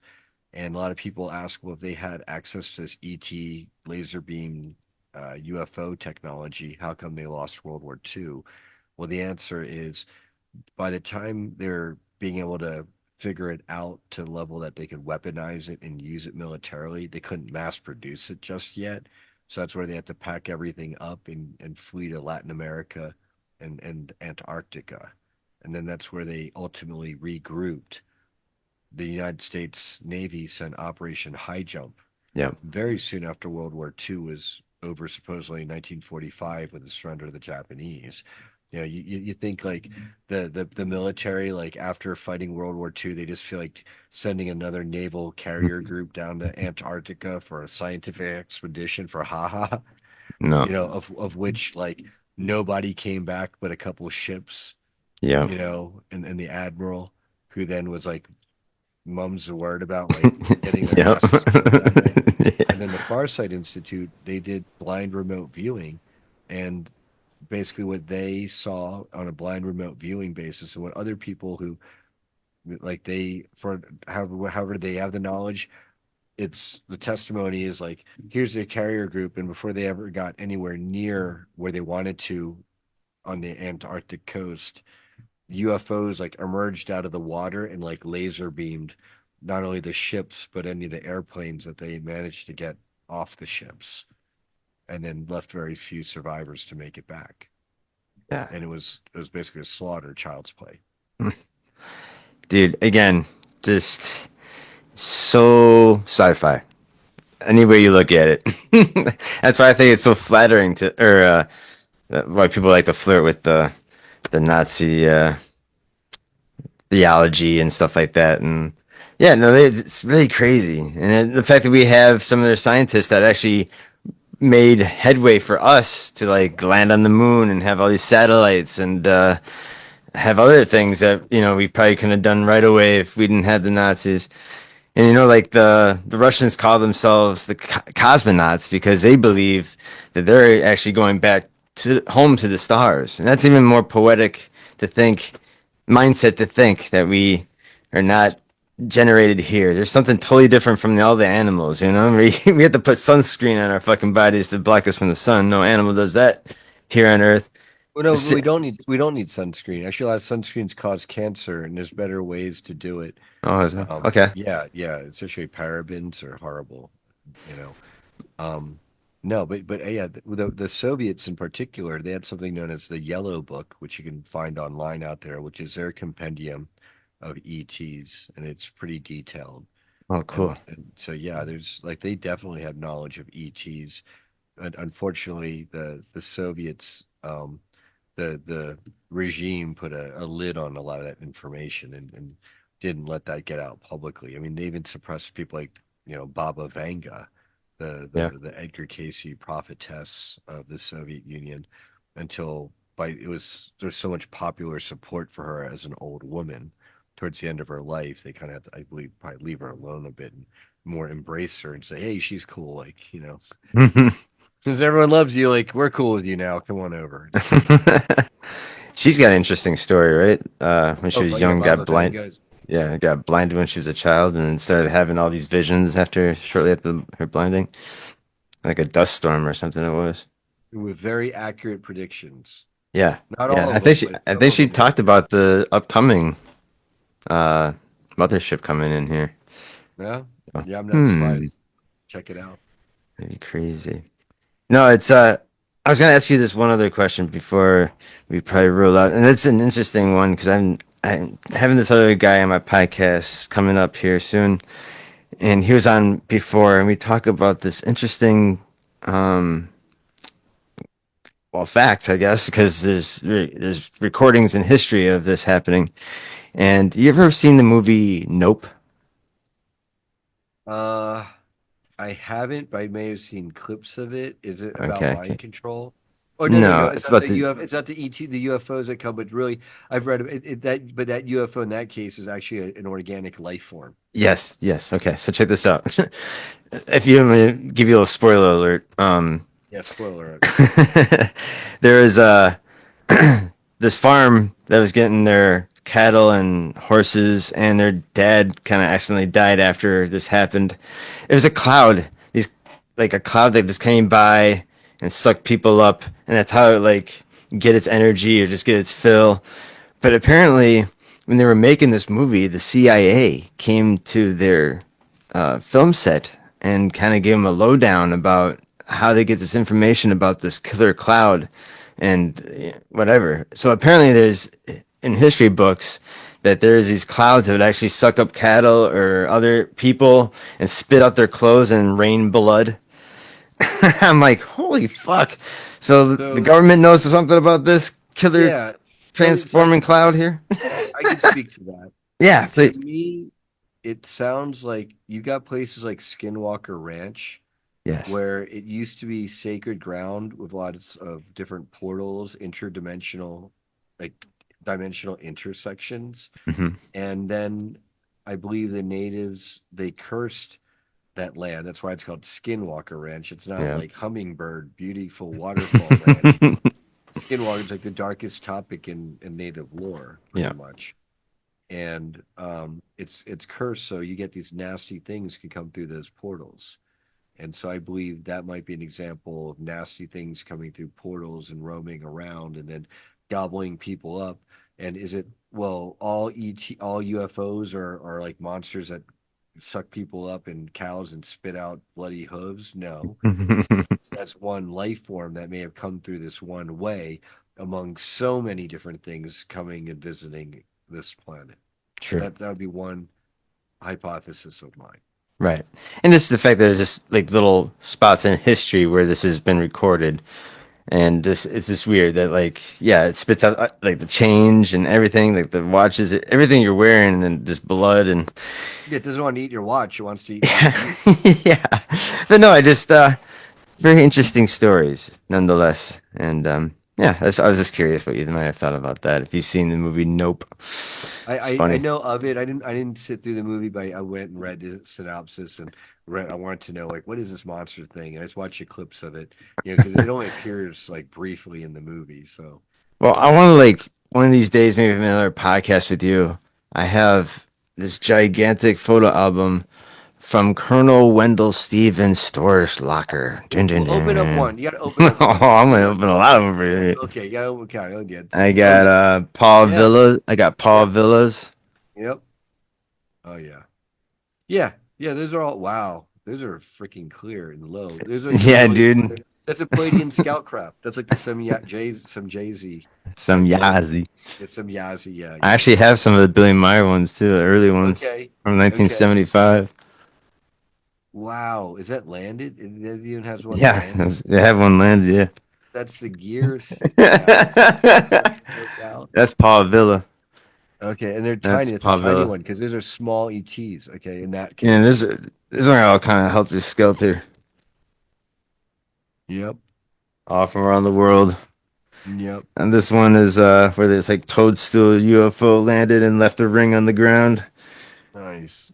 And a lot of people ask, well, if they had access to this ET laser beam UFO technology, how come they lost World War II? Well, the answer is by the time they're being able to figure it out to the level that they could weaponize it and use it militarily, they couldn't mass produce it just yet. So that's where they had to pack everything up and flee to Latin America and Antarctica. And then that's where they ultimately regrouped. The United States Navy sent Operation High Jump Yeah. very soon after World War II was over, supposedly in 1945 with the surrender of the Japanese. You think like the military, like after fighting World War II, they just feel like sending another naval carrier group down to Antarctica for a scientific expedition for haha, No. of which like nobody came back but a couple ships, Yeah. and the admiral who then was like mums the word about like getting their Yep. asses kicked down there. Yeah. And then the Farsight Institute, they did blind remote viewing, and basically what they saw on a blind remote viewing basis, and what other people who like they for however they have the knowledge, it's the testimony is like here's their carrier group, and before they ever got anywhere near where they wanted to on the Antarctic coast, UFOs like emerged out of the water and like laser beamed not only the ships but any of the airplanes that they managed to get off the ships, and then left very few survivors to make it back. Yeah. And it was basically a slaughter, child's play. Dude, again, just so sci-fi. Any way you look at it. That's why I think it's so flattering to, or why people like to flirt with the Nazi theology and stuff like that. And yeah, no, it's really crazy. And then the fact that we have some of their scientists that actually made headway for us to like land on the moon and have all these satellites and have other things that we probably couldn't have done right away if we didn't have the Nazis. And like the Russians call themselves the cosmonauts because they believe that they're actually going back to home to the stars, and that's even more poetic to think, mindset to think that we are not generated here. There's something totally different from all the animals. We have to put sunscreen on our fucking bodies to block us from the sun. No animal does that here on Earth. Well, no, S- we don't need sunscreen. Actually, a lot of sunscreens cause cancer, and there's better ways to do it. Oh, is that okay? Yeah, yeah, especially parabens are horrible, you know. Um, no, but yeah, the Soviets in particular, they had something known as the Yellow Book, which you can find online out there, which is their compendium of ETs, and it's pretty detailed. Oh, And, cool. and so yeah, there's like they definitely had knowledge of ETs. And unfortunately, the Soviets, the regime put a lid on a lot of that information and didn't let that get out publicly. I mean, they even suppressed people like Baba Vanga, the Yeah. the the Edgar Casey prophetess of the Soviet Union, until there's so much popular support for her as an old woman. Towards the end of her life, they kind of had to, I believe, probably leave her alone a bit and more embrace her and say, "Hey, she's cool." Like, since everyone loves you, like we're cool with you now. Come on over. It's cool. She's got an interesting story, right? When she Oh, was but yeah, young, got Baba blind. Vanga. Yeah, got blinded when she was a child, and then started having all these visions shortly after her blinding, like a dust storm or something. It was. With very accurate predictions. Yeah, Not yeah. all of them, but I some think of she them hit. talked about the upcoming uh mothership coming in here. Yeah, So, yeah, I'm not surprised. Check it out. that'd be crazy. No, it's I was gonna ask you this one other question before we probably rule out, and it's an interesting one because I'm having this other guy on my podcast coming up here soon, and he was on before, and we talk about this interesting, um, well, fact, I guess, because there's recordings in history of this happening. And you ever seen the movie Nope? Uh, I haven't, but I may have seen clips of it. Is it about Okay, mind okay. control? Oh no, no, No, no! it's about the It's not the ET, the UFOs that come. But really, I've read that, but that UFO in that case is actually an organic life form. yes, yes. Okay, so check this out. If you want me to give you a little spoiler alert, Yeah, spoiler. there is this farm that was getting their cattle and horses, and their dad kind of accidentally died after this happened. It was a cloud, these like a cloud that just came by and sucked people up, and that's how it like get its energy or just get its fill. But apparently, when they were making this movie, the CIA came to their film set and kind of gave them a lowdown about how they get this information about this killer cloud and whatever. So apparently, there's in history books that there's these clouds that would actually suck up cattle or other people and spit out their clothes and rain blood. I'm like, holy fuck! So the So government knows something about this killer yeah, so transforming cloud here. I can speak to that. Yeah, To please. me, it sounds like you got places like Skinwalker Ranch Yes. where it used to be sacred ground with lots of different portals, interdimensional, like dimensional intersections. Hmm. And then I believe the natives they cursed that land. That's why it's called Skinwalker Ranch. It's not Yeah. like Hummingbird, beautiful waterfall ranch. Skinwalker is like the darkest topic in native lore, pretty Yeah. much. And it's cursed, so you get these nasty things can come through those portals. And so I believe that might be an example of nasty things coming through portals and roaming around and then gobbling people up. And is it well, all UFOs are like monsters that suck people up and cows and spit out bloody hooves? No. That's one life form that may have come through this one way among so many different things coming and visiting this planet. Sure. That would be one hypothesis of mine. Right. And just the fact that there's just like little spots in history where this has been recorded. And just it's just weird that like yeah, it spits out like the change and everything, like the watches, everything you're wearing, and just blood and Yeah, it doesn't want to eat your watch. It wants to eat you. yeah. But no, I just very interesting stories nonetheless. And yeah, I was just curious what you might have thought about that if you've seen the movie Nope. It's I funny. know of it. I didn't sit through the movie, but I went and read the synopsis and read. I wanted to know like what is this monster thing, and I just watched the clips of it. You know, because it only appears like briefly in the movie. So Well, I want to like one of these days, maybe have another podcast with you. I have this gigantic photo album from Colonel Wendell Stevens' storage locker. Dun, dun, well, open up dun. one. You got to open Oh, up one. I'm gonna open a lot of them for you. Okay, you got to open count. Oh yeah, I oh got yeah, Paul yeah, Villa. I got Paul yep, Villas. yep. Oh yeah, yeah, yeah. Those are all wow. Those are freaking clear and low. Those are Yeah, really dude. that's a Palladian scout craft. That's like the some Jay Z Some type logo. Yazzie. It's some Yazzie. Yeah, I yeah. actually have some of the Billy Meyer ones too, the early ones Okay, from okay. 1975. Wow, is that landed? It even has one Yeah, landed. they have one landed. That's the gear sticking out. Yeah. That's so out. That's Paul Villa. Okay, and they're That's tiny. It's a Paul tiny Villa. one because those are small ETs. Okay, in that Yeah, case. this one all kind of helter skelter, Yep. all from around the world. Yep. And this one is where this like toadstool UFO landed and left a ring on the ground. Nice.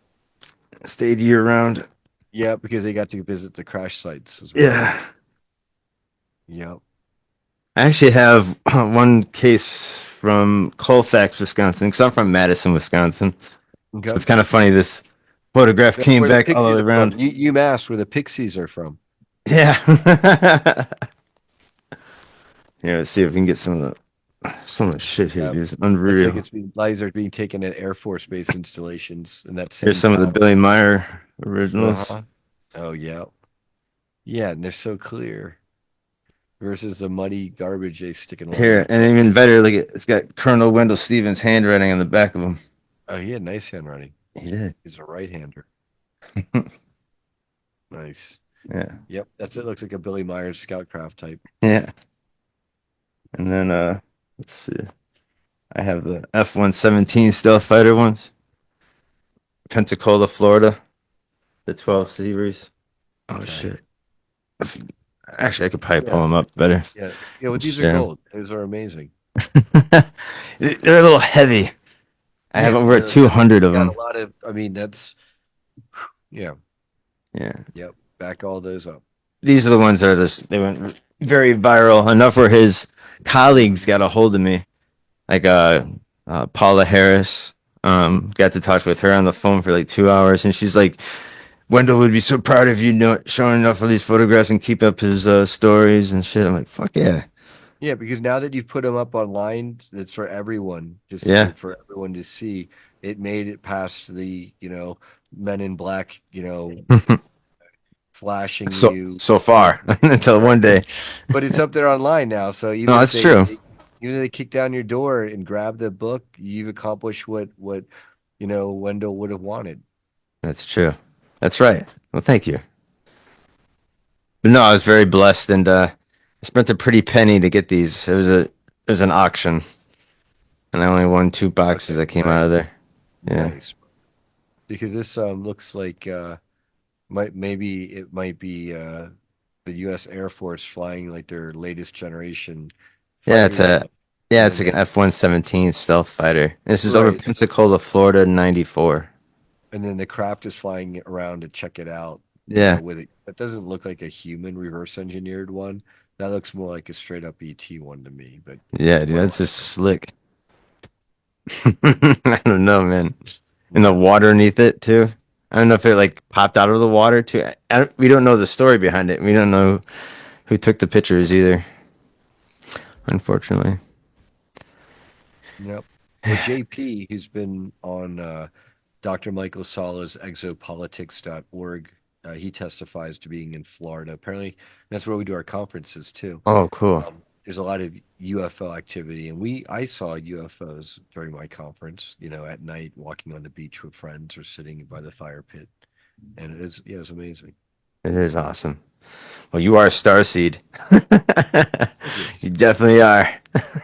Stayed year round. Yep, because they got to visit the crash sites as well. Yeah. Yep. I actually have one case from Colfax, Wisconsin, because I'm from Madison, Wisconsin. So Okay. it's kind of funny. This photograph That's came where the back all the Pixies way are from. around. UMass, where the Pixies are from. Yeah. Yeah, let's see if we can get some of the shit here, Yep. dude. It's Looks like unreal. it's being lives are being taken at Air Force Base installations in that Here's same some of the tower. Billy Meyer originals. Uh-huh. Oh yeah. Yeah, and they're so clear versus the muddy garbage they stick in a lot of Here, these and even books. better, look at it's got Colonel Wendell Stevens' handwriting on the back of them. Oh, he had nice handwriting. He did. He's a right-hander. Nice. Yeah. Yep, that's it. Looks like a Billy Myers Scoutcraft type. Yeah. And then let's see. I have the F-117 stealth fighter ones. Pensacola, Florida. The 12 series. Oh Okay. shit. Actually, I could probably pull Yeah. them up better Yeah. Yeah. Well, and these are share gold. Those are amazing. 'em. They're a little heavy. I have Yeah. over No, that's 200 you of got a them. lot of. I mean, that's yeah. Yeah. Yep. Back all those up. These are the ones that are just, they went very viral enough where his colleagues got a hold of me. Like Paula Harris. Got to talk with her on the phone for like 2 hours, and she's like, Wendell would be so proud of you showing enough of these photographs and keep up his stories and shit. I'm like, fuck yeah. Yeah, because now that you've put them up online, it's for everyone, just Yeah. for everyone to see. It made it past the, men in black, flashing you, So far until right? one day. But it's up there online now, so No, that's true. even if they kick down your door and grab the book, you've accomplished what Wendell would have wanted. That's true. That's right. Well, thank you. But no, I was very blessed, and I spent a pretty penny to get these. It was an auction, and I only won 2 boxes Okay, that came out of nice, there. Yeah. nice. Because this looks like it might be the U.S. Air Force flying like their latest generation Yeah, fighter jet, it's like and an F-117 stealth fighter. This is over right, Pensacola, Florida, 94. and then the craft is flying around to check it out. Yeah. With it, that doesn't look like a human reverse engineered one. That looks more like a straight up ET one to me. But Yeah, dude, what do that's I just know? slick. I don't know, man. And the Yeah, water underneath it too. I don't know if it like popped out of the water too. We don't know the story behind it. We don't know who took the pictures either, unfortunately. yep. Well, JP, who's been on Dr. Michael Sala's exopolitics.org. He testifies to being in Florida. Apparently, that's where we do our conferences too. Oh, cool. There's a lot of UFO activity, and I saw UFOs during my conference. At night, walking on the beach with friends or sitting by the fire pit, and it's amazing. It is awesome. Well, you are a star seed. Thank you. You definitely are.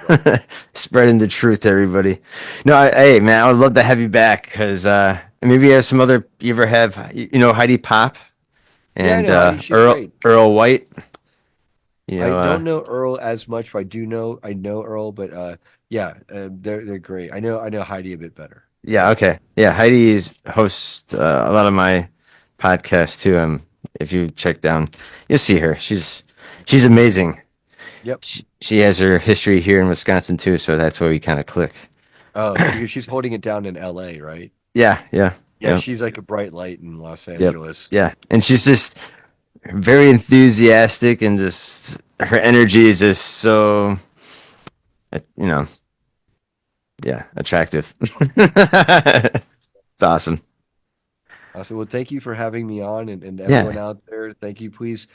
Right. Spreading the truth to everybody. No, hey, man, I would love to have you back because maybe you have some other, you ever have, Heidi Pop Yeah, I and know Heidi. She's Earl, great. Earl White. You I know, don't know Earl as much, but I know Earl, but yeah, they're great. I know Heidi a bit better. yeah, Yeah. okay. Yeah, Heidi's hosts a lot of my podcasts too. If you check down, you'll see her. She's amazing. Yep. She has her history here in Wisconsin too, so that's where we kind of click. Oh, because she's holding it down in LA, right? Yeah, yeah, Yeah, yeah, she's like a bright light in Los yep, Angeles. yeah. And she's just very enthusiastic and just her energy is just so, uh, you know, yeah, attractive. It's awesome. So, well, thank you for having me on, and everyone Yeah, out there. Thank you. Please,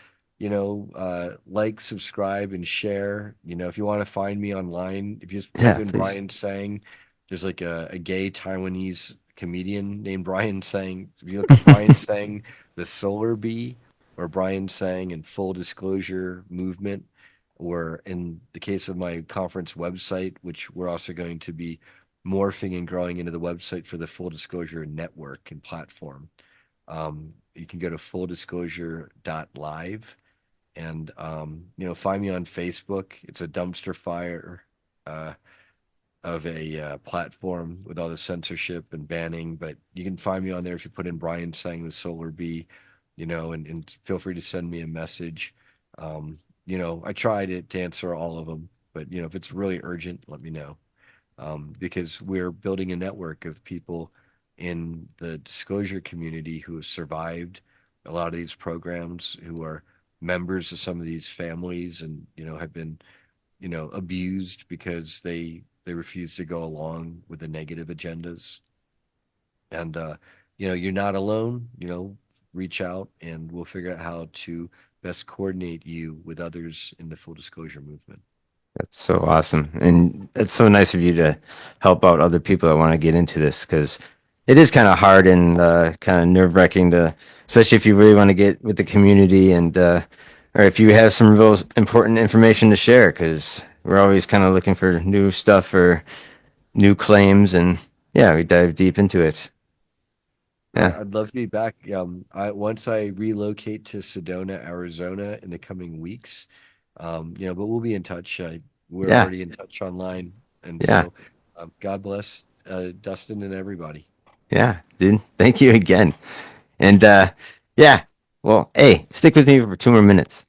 like, subscribe, and share. If you want to find me online, if you just type yeah, in please. Brian Tseng, there's like a gay Taiwanese comedian named Brian Tseng. If you look up Brian Tseng, the SolarBee, or Brian Tseng and Full Disclosure Movement, or in the case of my conference website, which we're also going to be morphing and growing into the website for the Full Disclosure Network and platform. You can go to fulldisclosure.live and find me on Facebook. It's a dumpster fire uh, of a platform with all the censorship and banning, but you can find me on there if you put in Brian Sang the Solar Bee, and feel free to send me a message. I try to answer all of them, but if it's really urgent, let me know, because we're building a network of people in the disclosure community who have survived a lot of these programs, who are members of some of these families, and have been abused because they refuse to go along with the negative agendas. And you're not alone. Reach out, and we'll figure out how to best coordinate you with others in the full disclosure movement. That's so awesome. And it's so nice of you to help out other people that want to get into this because it is kind of hard and kind of nerve-wracking to, especially if you really want to get with the community and or if you have some real important information to share because we're always kind of looking for new stuff or new claims and yeah, we dive deep into it. Yeah. I'd love to be back. Once I relocate to Sedona, Arizona in the coming weeks, but we'll be in touch. We're Yeah. already in touch online, and Yeah. so God bless Dustin and everybody. Yeah, dude. Thank you again. And yeah. Well, hey, stick with me for 2 more minutes.